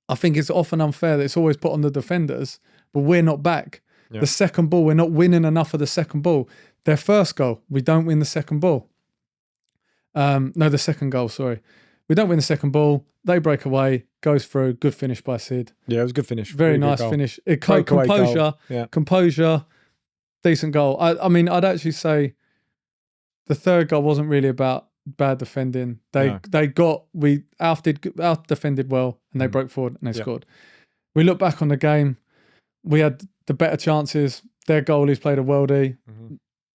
I think it's often unfair that it's always put on the defenders, but we're not back. Yeah. The second ball, we're not winning enough of the second ball. Their first goal, we don't win the second ball. The second goal, sorry. We don't win the second ball. They break away, goes through, good finish by Sid. Yeah, it was a good finish. Very really nice finish. Composure, decent goal. I mean, I'd actually say the third goal wasn't really about bad defending. Alf defended well, and they broke forward and they scored. We look back on the game, we had the better chances. Their goalies played a worldie.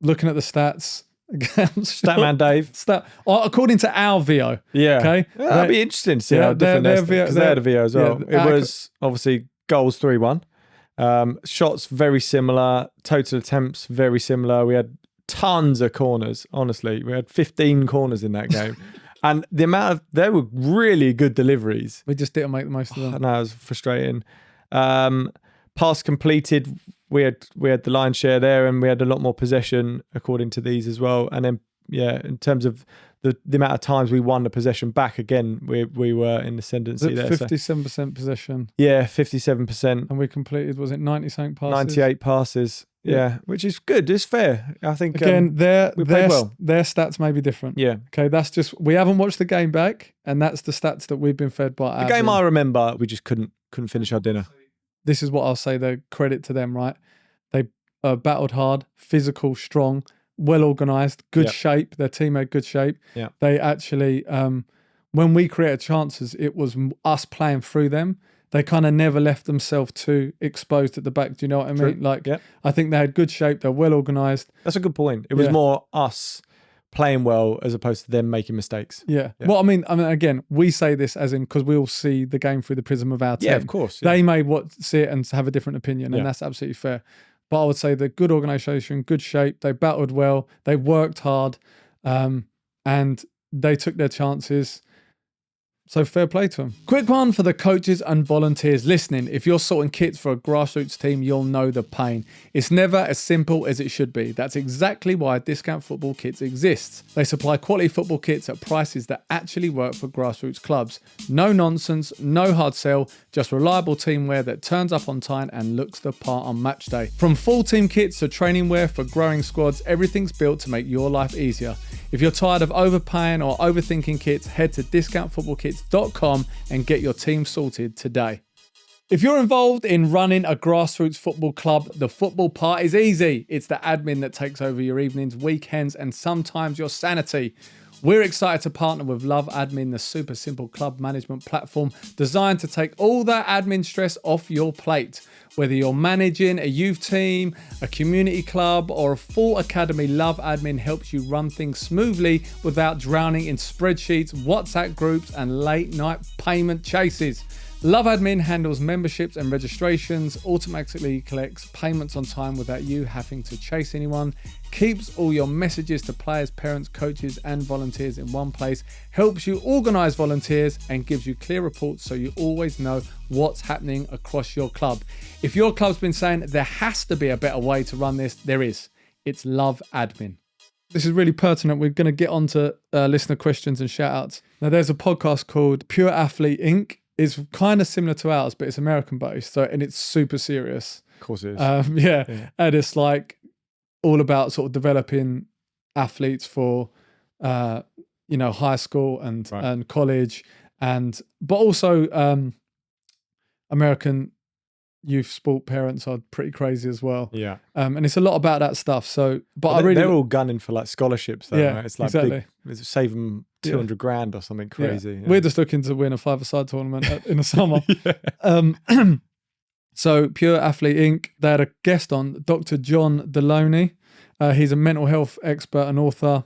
Looking at the stats, Statman Dave. According to our VO. Yeah. Okay. Yeah, that'd be interesting to see how different because they had a VO as well. It was obviously goals 3-1. Shots very similar. Total attempts very similar. We had tons of corners. Honestly, we had 15 corners in that game, and there were really good deliveries. We just didn't make the most of them. No, it was frustrating. Pass completed. We had the lion's share there, and we had a lot more possession according to these as well. And then, in terms of the amount of times we won the possession back, again, we were in the ascendancy there. 57% possession. Yeah, 57%. And we completed, was it 90-something passes? 98 passes. Yeah, which is good. It's fair. I think again, we played well. Their stats may be different. Yeah. Okay, that's just we haven't watched the game back, and that's the stats that we've been fed by. The game I remember, we just couldn't finish our dinner. this is what I'll say, the credit to them, right? They battled hard, physical, strong, well organized, good shape. Their team had good shape. Yeah. They actually, when we created chances, it was us playing through them. They kind of never left themselves too exposed at the back. Do you know what I mean? Like, I think they had good shape. They're well organized. That's a good point. It was more us playing well as opposed to them making mistakes. Yeah. Well, I mean, again, we say this as in because we all see the game through the prism of our team. Yeah, of course. They may see it and have a different opinion, and that's absolutely fair. But I would say the good organisation, good shape. They battled well. They worked hard, and they took their chances. So fair play to them. Quick one for the coaches and volunteers listening. If you're sorting kits for a grassroots team, you'll know the pain. It's never as simple as it should be. That's exactly why Discount Football Kits exists. They supply quality football kits at prices that actually work for grassroots clubs. No nonsense, no hard sell, just reliable team wear that turns up on time and looks the part on match day. From full team kits to training wear for growing squads, everything's built to make your life easier. If you're tired of overpaying or overthinking kits, head to discountfootballkits.com and get your team sorted today. If you're involved in running a grassroots football club, the football part is easy. It's the admin that takes over your evenings, weekends, and sometimes your sanity. We're excited to partner with Love Admin, the super simple club management platform designed to take all that admin stress off your plate. Whether you're managing a youth team, a community club, or a full academy, Love Admin helps you run things smoothly without drowning in spreadsheets, WhatsApp groups, and late night payment chases. Love Admin handles memberships and registrations, automatically collects payments on time without you having to chase anyone, keeps all your messages to players, parents, coaches, and volunteers in one place, helps you organise volunteers, and gives you clear reports so you always know what's happening across your club. If your club's been saying there has to be a better way to run this, there is. It's Love Admin. This is really pertinent. We're going to get on to listener questions and shout outs. Now, there's a podcast called Pure Athlete Inc. It's kind of similar to ours, but it's American based. And it's super serious. Of course it is. And it's like all about sort of developing athletes for, high school and college, but also American youth sport parents are pretty crazy as well. Yeah. And it's a lot about that stuff. So, but they're all gunning for like scholarships though, right? It's like exactly. It's save them 200 grand or something crazy. Yeah. We're just looking to win a 5-a-side tournament in the summer. So Pure Athlete Inc., they had a guest on, Dr. John Deloney. He's a mental health expert and author.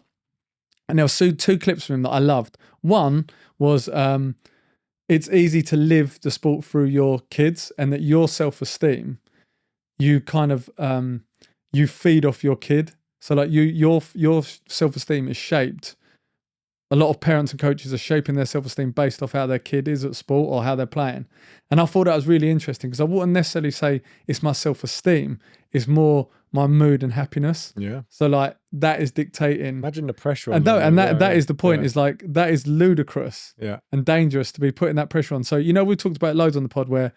And there were two clips from him that I loved. One was it's easy to live the sport through your kids, and that your self-esteem, you kind of you feed off your kid. So like your self-esteem is shaped. A lot of parents and coaches are shaping their self-esteem based off how their kid is at sport or how they're playing. And I thought that was really interesting because I wouldn't necessarily say it's my self-esteem. It's more my mood and happiness. Yeah. So like that is dictating. Imagine the pressure on and that is the point. Yeah. Is like that is ludicrous. Yeah. And dangerous to be putting that pressure on. So we talked about it loads on the pod where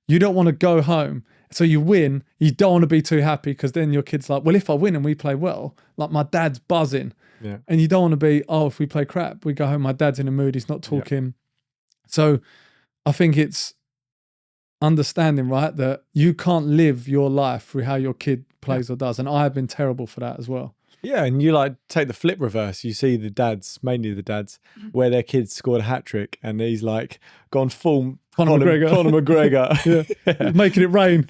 you don't want to go home. So you win, you don't want to be too happy because then your kid's like, well, if I win and we play well, like my dad's buzzing. Yeah. And you don't want to be, if we play crap, we go home, my dad's in a mood, he's not talking. Yeah. So I think it's understanding, right, that you can't live your life through how your kid plays or does. And I have been terrible for that as well. Yeah, and you like take the flip reverse. You see the dads, mainly the dads, where their kids scored a hat trick and he's like gone full Conor McGregor. Yeah. Making it rain.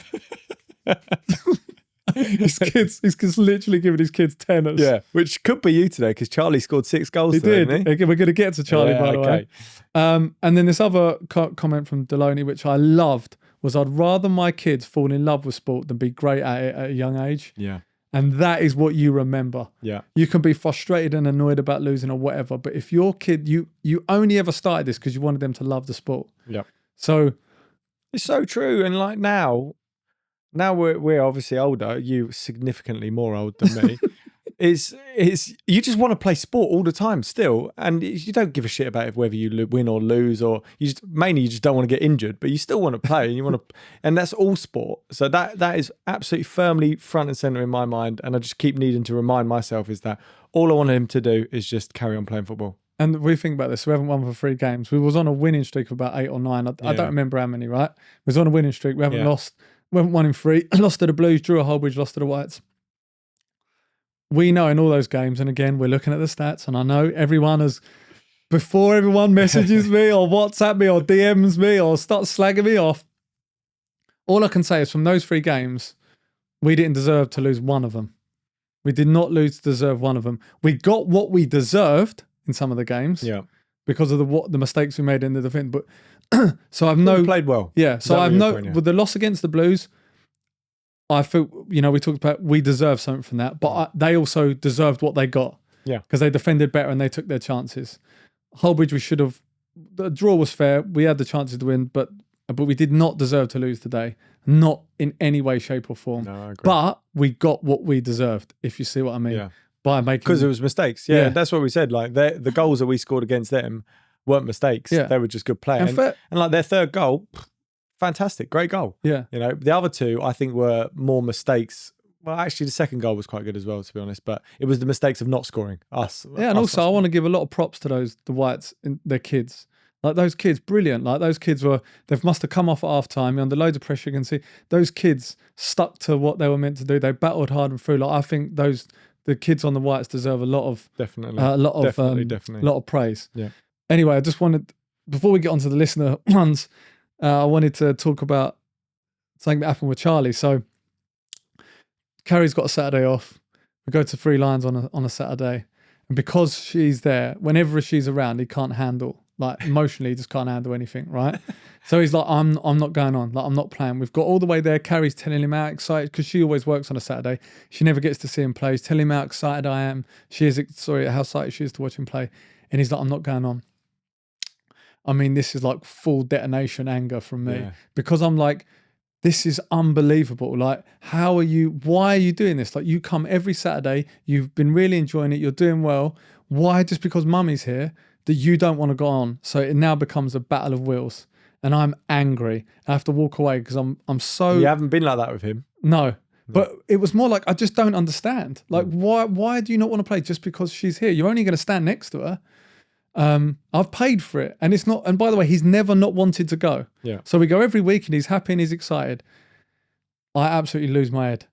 His kids literally giving his kids tenors. Yeah, which could be you today because Charlie scored 6 goals. He did. We're going to get to Charlie, by the way. And then this other comment from Deloney, which I loved, was I'd rather my kids fall in love with sport than be great at it at a young age. Yeah. And that is what you remember. Yeah. You can be frustrated and annoyed about losing or whatever, but if your kid, you only ever started this because you wanted them to love the sport. Yeah. So it's so true. And like now we're obviously older, you significantly more old than me. is you just want to play sport all the time still, and you don't give a shit about whether you win or lose, or you just don't want to get injured, but you still want to play and you want to, and that's all sport. So that is absolutely firmly front and center in my mind, and I just keep needing to remind myself is that all I want him to do is just carry on playing football. And we think about this. We haven't won for 3 games. We was on a winning streak of about 8 or 9. I don't remember how many, right? We was on a winning streak. We haven't lost. We haven't won in 3. Lost to the Blues, drew a Hullbridge, lost to the Whites. We know in all those games, and again, we're looking at the stats, and I know everyone has, before everyone messages me or WhatsApp me or DMs me or starts slagging me off, all I can say is from those 3 games, we didn't deserve to lose one of them. We did not deserve one of them. We got what we deserved in some of the games because of the mistakes we made in the defense. But so I've We played well. Yeah. So I've with the loss against the Blues, I feel, you know, we talked about we deserve something from that, but they also deserved what they got. Yeah. Because they defended better and they took their chances. Hullbridge, we should have, the draw was fair. We had the chances to win, but we did not deserve to lose today. Not in any way, shape or form. No, I agree. But we got what we deserved, if you see what I mean. Yeah. By making, because it was mistakes. Yeah, that's what we said. Like the goals that we scored against them weren't mistakes. Yeah. They were just good play. And like their third goal, fantastic, great goal. Yeah. You know, the other 2 I think were more mistakes. Well, actually, the second goal was quite good as well, to be honest. But it was the mistakes of not scoring us. Yeah, and also I want to give a lot of props to the Whites and their kids. Like those kids, brilliant. Like those kids they must have come off at half time. You're under loads of pressure. You can see those kids stuck to what they were meant to do. They battled hard and through. Like I think the kids on the Whites deserve a lot of praise. Yeah. Anyway, I just wanted, before we get onto the listener ones, I wanted to talk about something that happened with Charlie. So Carrie's got a Saturday off. We go to 3 Lions on a Saturday, and because she's there, whenever she's around, he can't handle. Like emotionally, he just can't handle anything, right? So he's like, I'm not going on. Like I'm not playing. We've got all the way there. Carrie's telling him how excited, because she always works on a Saturday. She never gets to see him play. He's telling him how excited I am. How excited she is to watch him play. And he's like, I'm not going on. I mean, this is like full detonation anger from me because I'm like, this is unbelievable. Like, why are you doing this? Like, you come every Saturday. You've been really enjoying it. You're doing well. Why, just because mummy's here, that you don't want to go on? So it now becomes a battle of wills, and I'm angry. I have to walk away because I'm so. You haven't been like that with him. No, but it was more like I just don't understand. Like, why do you not want to play just because she's here? You're only going to stand next to her. I've paid for it, and it's not. And by the way, he's never not wanted to go. Yeah. So we go every week, and he's happy and he's excited. I absolutely lose my head.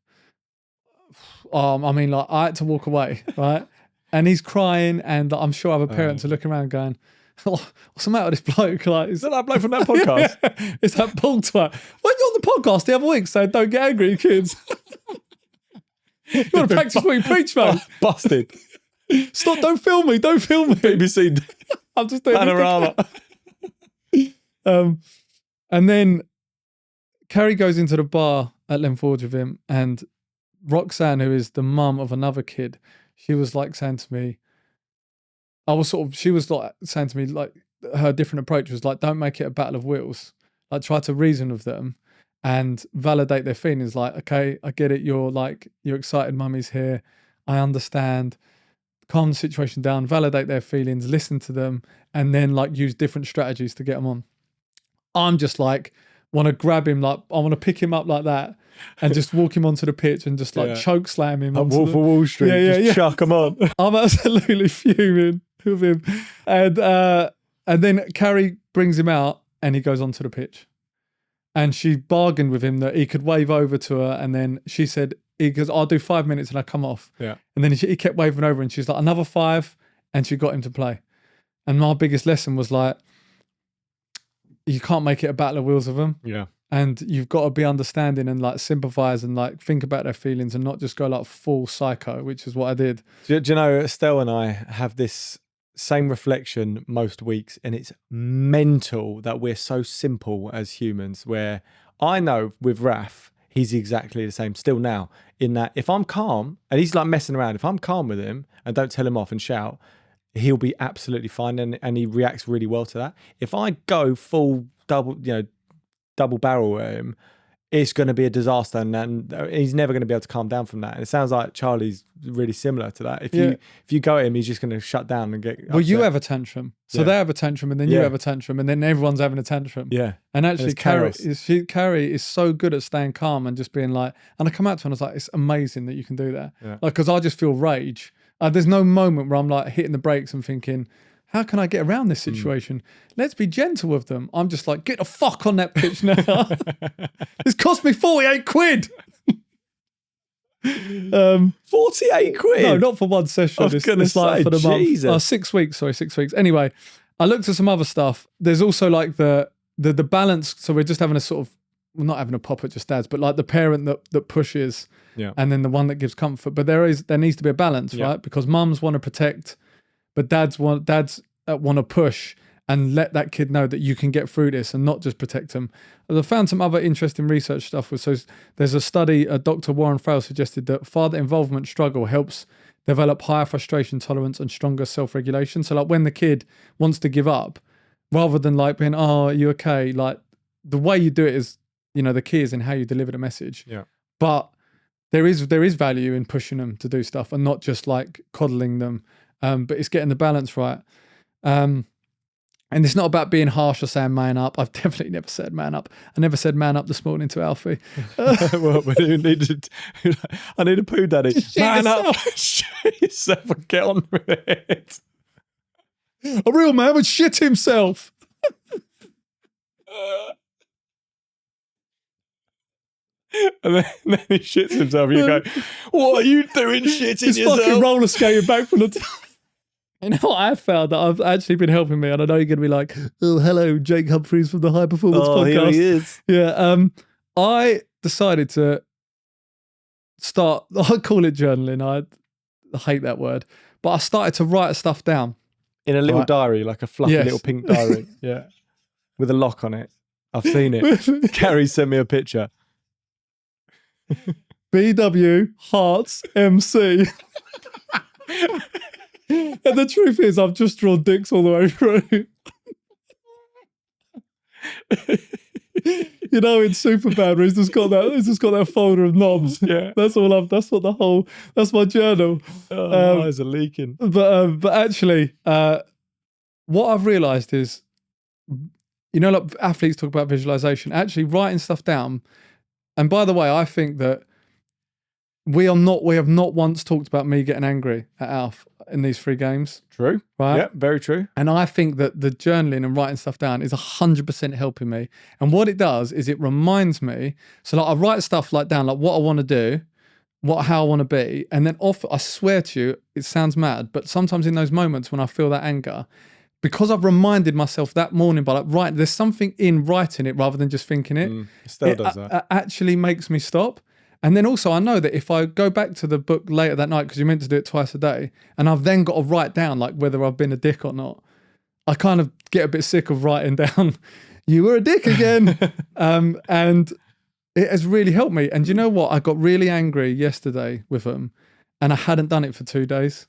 I mean, like I had to walk away, right? And he's crying, and I'm sure other parents are looking around going, oh, what's the matter with this bloke? Like, is that bloke from that podcast? Yeah, it's that Paul twat. When you're on the podcast the other week saying, don't get angry, kids. You want to practice what you preach, man. Busted. Stop, don't film me. BBC. I'm just doing Panorama. And then Carrie goes into the bar at Lenforge with him, and Roxanne, who is the mum of another kid, she was like saying to me, she was like saying to me, like her different approach was like, don't make it a battle of wills. Like try to reason with them and validate their feelings. Like, okay, I get it. You're excited. Mummy's here. I understand. Calm the situation down, validate their feelings, listen to them, and then like use different strategies to get them on. I'm just like, want to grab him, like I want to pick him up like that and just walk him onto the pitch and just like choke slam him. Like Wolf of Wall Street, chuck him on. I'm absolutely fuming with him. And then Carrie brings him out and he goes onto the pitch. And she bargained with him that he could wave over to her, and then she said, he goes, I'll do 5 minutes and I come off. Yeah. And then he kept waving over, and she's like, another 5, and she got him to play. And my biggest lesson was like, you can't make it a battle of wills with them. Yeah. And you've got to be understanding and like sympathize and like think about their feelings and not just go like full psycho, which is what I did. Do you know, Estelle and I have this same reflection most weeks, and it's mental that we're so simple as humans, where I know with Raf, he's exactly the same still now, in that if I'm calm and he's like messing around, if I'm calm with him and don't tell him off and shout, he'll be absolutely fine, and he reacts really well to that. If I go full double barrel at him, it's going to be a disaster, and he's never going to be able to calm down from that. And it sounds like Charlie's really similar to that. If you go at him, he's just going to shut down and get upset. Well, you have a tantrum, so they have a tantrum, and then you have a tantrum, and then everyone's having a tantrum. Yeah. And actually, Carrie is so good at staying calm and just being like, and I come out to her and I was like, it's amazing that you can do that. Yeah. Like, because I just feel rage. There's no moment where I'm like hitting the brakes and thinking, how can I get around this situation? Let's be gentle with them. I'm just like, get the fuck on that pitch now. It's cost me 48 quid. 48 quid? No, not for one session. I was going to say, for the Jesus. month. 6 weeks, sorry, 6 weeks. Anyway, I looked at some other stuff. There's also like the balance. So we're just having a sort of, well, not having a pop at just dads, but like the parent that pushes and then the one that gives comfort. But there needs to be a balance, right? Because mums want to protect, but dads want to push and let that kid know that you can get through this and not just protect them. I found some other interesting research stuff. So there's a study, Dr. Warren Frail suggested that father involvement struggle helps develop higher frustration tolerance and stronger self-regulation. So like when the kid wants to give up, rather than like being, oh, are you okay? Like the way you do it is, the key is in how you deliver the message. Yeah. But there is value in pushing them to do stuff and not just like coddling them. But it's getting the balance right. And it's not about being harsh or saying man up. I've definitely never said man up. I never said man up this morning to Alfie. Well, I need a poo daddy. Man up. Shit yourself and get on with it. A real man would shit himself. And then he shits himself. You go, what are you doing shitting He's yourself? fucking roller skating back from the You know what I've found that I've actually been helping me, and I know you're going to be like, oh, hello, Jake Humphreys from the High Performance Podcast. Here he is. Yeah, I decided to start, I call it journaling, I hate that word, but I started to write stuff down. In a little diary, like a fluffy little pink diary. Yeah. With a lock on it. I've seen it. Carrie sent me a picture. BW Hearts MC. And the truth is, I've just drawn dicks all the way through. In Superbad, where he's just got that folder of knobs. Yeah, that's my journal. Oh, my eyes are leaking. But actually, what I've realised is, like athletes talk about visualization. Actually, writing stuff down. And by the way, I think that we have not once talked about me getting angry at Alf in these 3 games. True. Right? Yeah, very true. And I think that the journaling and writing stuff down is 100% helping me. And what it does is it reminds me. So like I write stuff like down, like what I want to do, how I want to be. And then I swear to you, it sounds mad, but sometimes in those moments when I feel that anger, because I've reminded myself that morning by like there's something in writing it rather than just thinking it. It still does that. It actually makes me stop. And then also I know that if I go back to the book later that night, because you're meant to do it twice a day, and I've then got to write down like whether I've been a dick or not, I kind of get a bit sick of writing down, you were a dick again. And it has really helped me. And you know what? I got really angry yesterday with them and I hadn't done it for 2 days.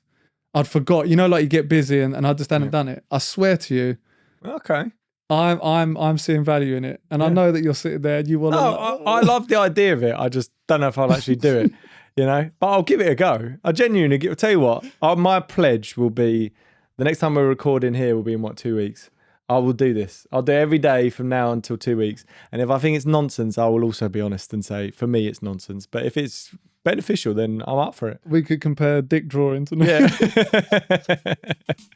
I'd forgot, like you get busy and I just hadn't done it. I swear to you. Okay. I'm seeing value in it, and I know that you're sitting there and you want to. I love the idea of it. I just don't know if I'll actually do it, But I'll give it a go. I genuinely tell you what. My pledge will be the next time we're recording here will be in 2 weeks. I will do this. I'll do it every day from now until 2 weeks. And if I think it's nonsense, I will also be honest and say for me it's nonsense. But if it's beneficial, then I'm up for it. We could compare dick drawings. Yeah.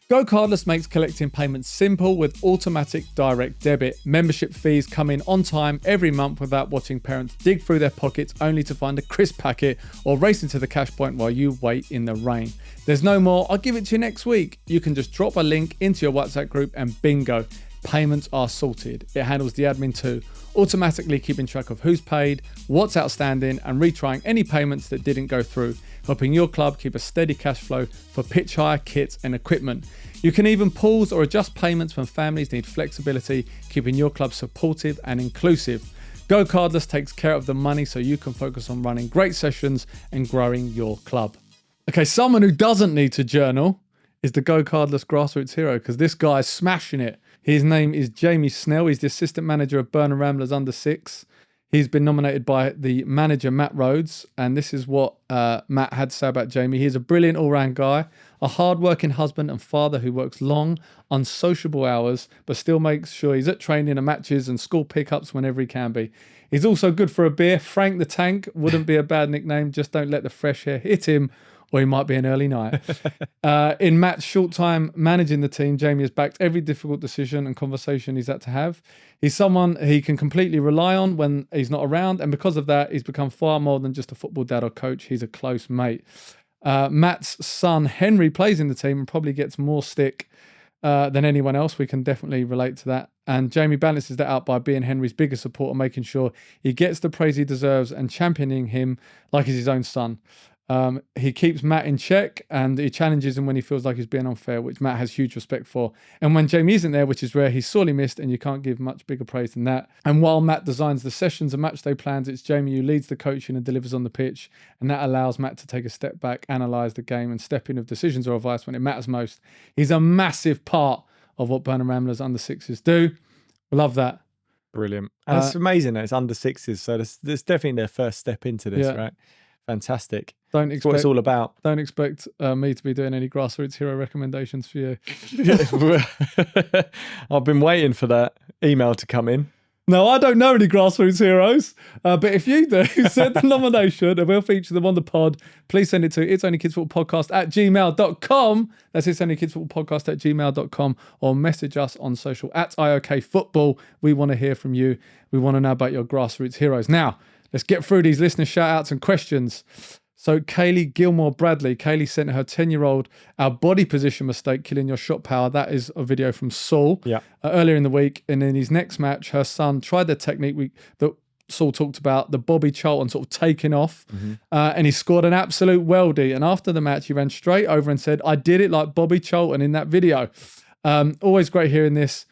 GoCardless makes collecting payments simple with automatic direct debit. Membership fees come in on time every month without watching parents dig through their pockets only to find a crisp packet or race into the cash point while you wait in the rain. There's no more, I'll give it to you next week. You can just drop a link into your WhatsApp group and bingo. Payments are sorted. It handles the admin too, automatically keeping track of who's paid, what's outstanding, and retrying any payments that didn't go through, helping your club keep a steady cash flow for pitch hire, kits, and equipment. You can even pause or adjust payments when families need flexibility, keeping your club supportive and inclusive. GoCardless takes care of the money so you can focus on running great sessions and growing your club. Okay, someone who doesn't need to journal is the GoCardless Grassroots hero, because this guy's smashing it. His name is Jamie Snell. He's the assistant manager of Burnham Ramblers under 6. He's been nominated by the manager, Matt Rhodes. And this is what Matt had to say about Jamie. He's a brilliant all-round guy, a hard-working husband and father who works long, unsociable hours, but still makes sure he's at training and matches and school pickups whenever he can be. He's also good for a beer. Frank the Tank wouldn't be a bad nickname. Just don't let the fresh air hit him or he might be an early night. In Matt's short time managing the team, Jamie has backed every difficult decision and conversation he's had to have. He's someone he can completely rely on when he's not around, and because of that, he's become far more than just a football dad or coach. He's a close mate. Matt's son, Henry, plays in the team and probably gets more stick than anyone else. We can definitely relate to that. And Jamie balances that out by being Henry's biggest supporter, making sure he gets the praise he deserves and championing him like he's his own son. He keeps Matt in check and he challenges him when he feels like he's being unfair, which Matt has huge respect for. And when Jamie isn't there, which is rare, he's sorely missed, and you can't give much bigger praise than that. And while Matt designs the sessions and match day plans, it's Jamie who leads the coaching and delivers on the pitch. And that allows Matt to take a step back, analyse the game, and step in with decisions or advice when it matters most. He's a massive part of what Burnham Ramblers under sixes do. Love that. Brilliant. And it's amazing that it's under sixes. So this definitely their first step into this, right? Fantastic. That's what it's all about. Don't expect me to be doing any Grassroots hero recommendations for you. I've been waiting for that email to come in. No, I don't know any Grassroots heroes. But if you do, send the nomination and we'll feature them on the pod. Please send it to itsonlykidsfootballpodcast@gmail.com. That's itsonlykidsfootballpodcast@gmail.com, or message us on social @IOKFootball. We want to hear from you. We want to know about your Grassroots heroes. Now, let's get through these listener shout outs and questions. So Kaylee Gilmore Bradley, Kaylee sent her 10-year-old our body position mistake killing your shot power. That is a video from Saul earlier in the week. And in his next match, her son tried the technique that Saul talked about, the Bobby Charlton sort of taking off, and he scored an absolute weldy. And after the match, he ran straight over and said, "I did it like Bobby Charlton in that video." Always great hearing this.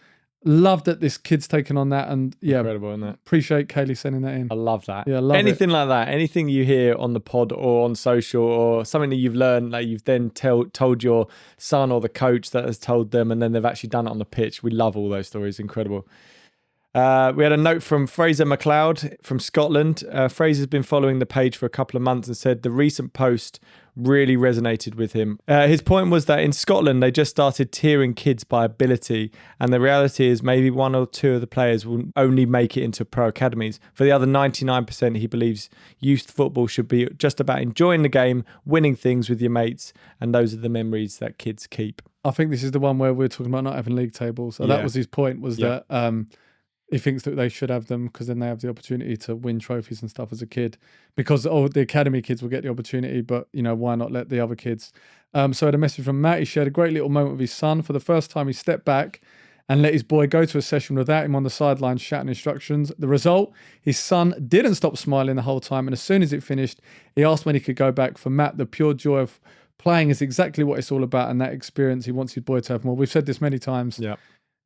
Love that this kid's taken on that, and Incredible, isn't it? Appreciate Kaylee sending that in. I love that. Yeah, love anything like that. Anything you hear on the pod or on social, or something that you've learned that you've then told your son or the coach that has told them, and then they've actually done it on the pitch. We love all those stories. Incredible. We had a note from Fraser McLeod from Scotland. Fraser's been following the page for a couple of months and said the recent post really resonated with him. His point was that in Scotland, they just started tiering kids by ability, and the reality is maybe one or two of the players will only make it into pro academies. For the other 99%, he believes youth football should be just about enjoying the game, winning things with your mates, and those are the memories that kids keep. I think this is the one where we're talking about not having league tables. So that was his point, was that he thinks that they should have them because then they have the opportunity to win trophies and stuff as a kid, because the academy kids will get the opportunity, but why not let the other kids? So I had a message from Matt. He shared a great little moment with his son. For the first time, he stepped back and let his boy go to a session without him on the sidelines shouting instructions. The result, his son didn't stop smiling the whole time, and as soon as it finished, he asked when he could go back. For Matt, the pure joy of playing is exactly what it's all about, and that experience he wants his boy to have more. We've said this many times. Yeah.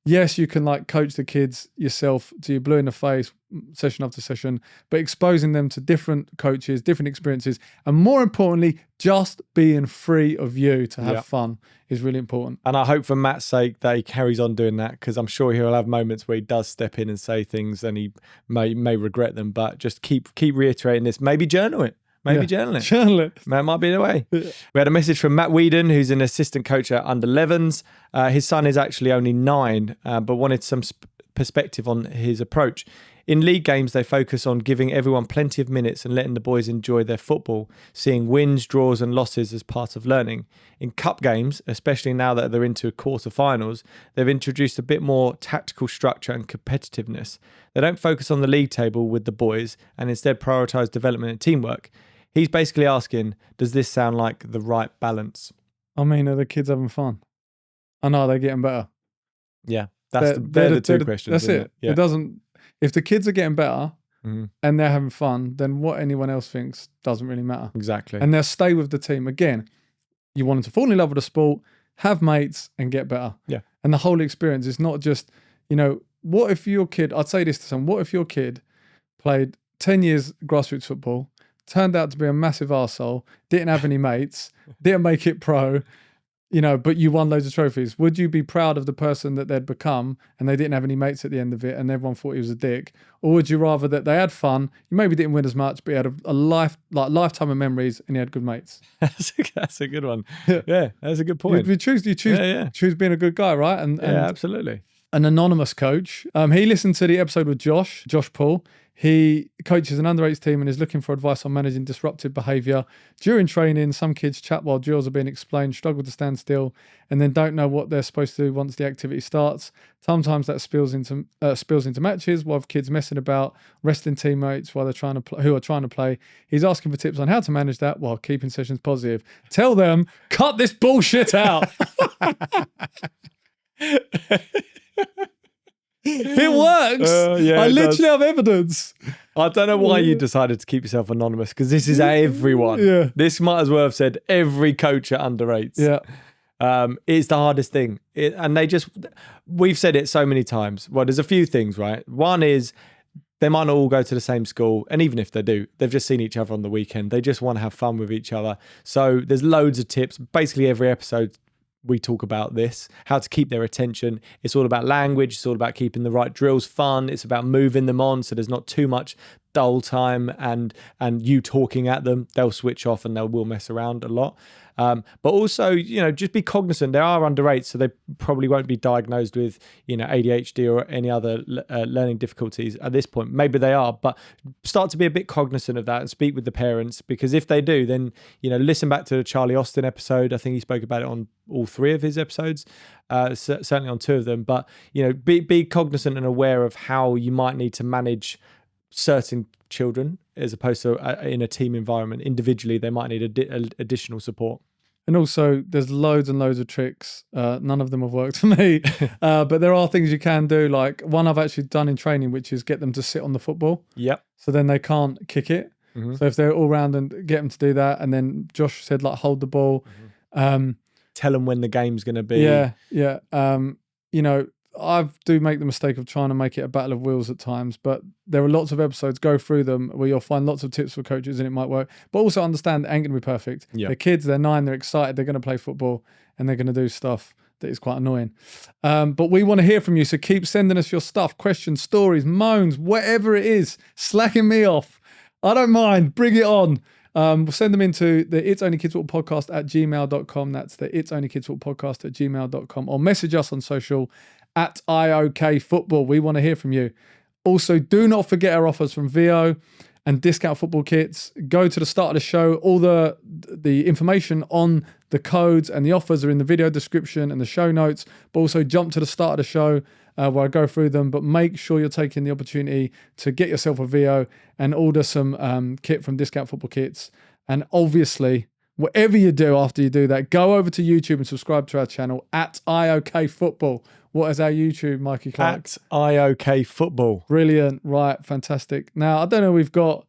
Yes, you can coach the kids yourself to you blue in the face session after session, but exposing them to different coaches, different experiences, and more importantly, just being free of you to have fun is really important. And I hope for Matt's sake that he carries on doing that, because I'm sure he'll have moments where he does step in and say things and he may regret them, but just keep reiterating this. Maybe journal it. Journal it. That might be the way. We had a message from Matt Whedon, who's an assistant coach at under 11s. His son is actually only 9, but wanted some perspective on his approach. In league games, they focus on giving everyone plenty of minutes and letting the boys enjoy their football, seeing wins, draws and losses as part of learning. In cup games, especially now that they're into quarterfinals, they've introduced a bit more tactical structure and competitiveness. They don't focus on the league table with the boys and instead prioritise development and teamwork. He's basically asking, does this sound like the right balance? I mean, are the kids having fun? And are they getting better? Yeah, they're the two questions. That's it. Yeah. It doesn't. If the kids are getting better and they're having fun, then what anyone else thinks doesn't really matter. Exactly. And they'll stay with the team. Again, you want them to fall in love with the sport, have mates, and get better. Yeah. And the whole experience is not just, what if your kid? I'd say this to someone: what if your kid played 10 years grassroots football? Turned out to be a massive arsehole, didn't have any mates, didn't make it pro, but you won loads of trophies. Would you be proud of the person that they'd become and they didn't have any mates at the end of it and everyone thought he was a dick? Or would you rather that they had fun, you maybe didn't win as much, but you had a lifetime of memories and you had good mates? That's a good one. Yeah, that's a good point. You choose being a good guy, right? And absolutely. an anonymous coach. He listened to the episode with Josh Paul. He coaches an under-8s team and is looking for advice on managing disruptive behaviour. During training, some kids chat while drills are being explained, struggle to stand still, and then don't know what they're supposed to do once the activity starts. Sometimes that spills into matches while kids messing about, resting teammates while they're who are trying to play. He's asking for tips on how to manage that while keeping sessions positive. Tell them, cut this bullshit out. It works. I literally have evidence. I don't know why you decided to keep yourself anonymous, because this is everyone. Yeah. This might as well have said every coach at under-8s. Yeah. It's the hardest thing. We've said it so many times. Well, there's a few things, right? One is they might not all go to the same school. And even if they do, they've just seen each other on the weekend. They just want to have fun with each other. So there's loads of tips. Basically every episode we talk about this, how to keep their attention. It's all about language. It's all about keeping the right drills fun. It's about moving them on so there's not too much dull time and you talking at them. They'll switch off and they will mess around a lot. But also, just be cognizant. They are under-8, so they probably won't be diagnosed with, ADHD or any other learning difficulties at this point. Maybe they are, but start to be a bit cognizant of that and speak with the parents, because if they do, then, listen back to the Charlie Austin episode. I think he spoke about it on all 3 of his episodes, certainly on 2 of them. But, be cognizant and aware of how you might need to manage certain children as opposed to in a team environment. Individually, they might need additional support. And also, there's loads and loads of tricks. None of them have worked for me, but there are things you can do. Like one I've actually done in training, which is get them to sit on the football. Yep. So then they can't kick it. Mm-hmm. So if they're all round, and get them to do that. And then Josh said, hold the ball. Mm-hmm. Tell them when the game's going to be. Yeah. I do make the mistake of trying to make it a battle of wills at times, but there are lots of episodes, go through them, where you'll find lots of tips for coaches and it might work. But also understand it ain't going to be perfect. Yeah. They're kids, they're 9, they're excited, they're going to play football and they're going to do stuff that is quite annoying. But we want to hear from you, so keep sending us your stuff, questions, stories, moans, whatever it is, slacking me off. I don't mind, bring it on. We'll send them into the It's Only Kids Football Podcast at gmail.com. That's the It's Only Kids Football Podcast at gmail.com, or message us on social at IOK Football. We want to hear from you. Also, do not forget our offers from VO and Discount Football Kits. Go to the start of the show. All the information on the codes and the offers are in the video description and the show notes, but also jump to the start of the show where I go through them. But make sure you're taking the opportunity to get yourself a VO and order some kit from Discount Football Kits. And obviously, whatever you do after you do that, go over to YouTube and subscribe to our channel at IOK Football. What is our YouTube, Mikey Clark? At IOK Football. Brilliant. Right. Fantastic. Now, I don't know what we've got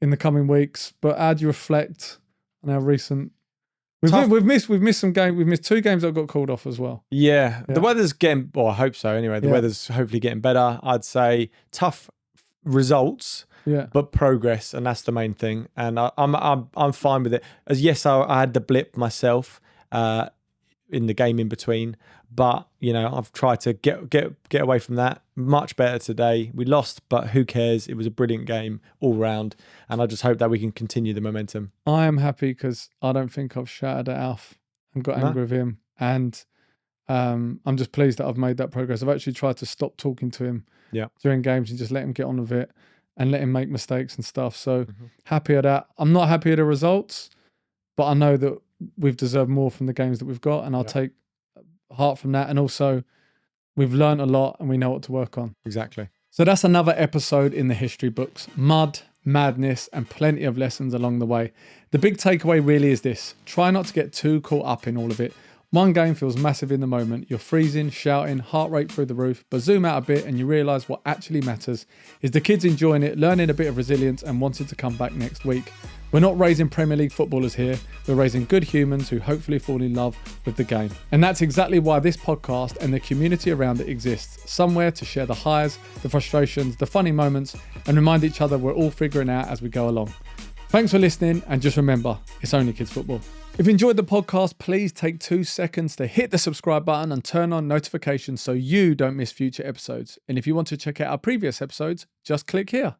in the coming weeks, but how do you reflect on our recent... We've missed some games. We've missed 2 games that got called off as well. Yeah. The weather's getting... Well, I hope so anyway. The weather's hopefully getting better. I'd say tough results, but progress, and that's the main thing. And I'm fine with it. As I had the blip myself in the game in between, but I've tried to get away from that. Much better today. We lost, but who cares? It was a brilliant game all round, and I just hope that we can continue the momentum. I am happy because I don't think I've shouted at Alf and got angry with him, and I'm just pleased that I've made that progress. I've actually tried to stop talking to him during games and just let him get on with it and let him make mistakes and stuff. So happy at that. I'm not happy at the results, but I know that we've deserved more from the games that we've got, and I'll take heart from that. And also, we've learned a lot and we know what to work on. Exactly. So that's another episode in the history books. Mud, madness, and plenty of lessons along the way. The big takeaway really is this: try not to get too caught up in all of it. One game feels massive in the moment. You're freezing, shouting, heart rate through the roof, but zoom out a bit and you realise what actually matters is the kids enjoying it, learning a bit of resilience and wanting to come back next week. We're not raising Premier League footballers here. We're raising good humans who hopefully fall in love with the game. And that's exactly why this podcast and the community around it exists. Somewhere to share the highs, the frustrations, the funny moments, and remind each other we're all figuring out as we go along. Thanks for listening, and just remember, it's only kids football. If you enjoyed the podcast, please take 2 seconds to hit the subscribe button and turn on notifications so you don't miss future episodes. And if you want to check out our previous episodes, just click here.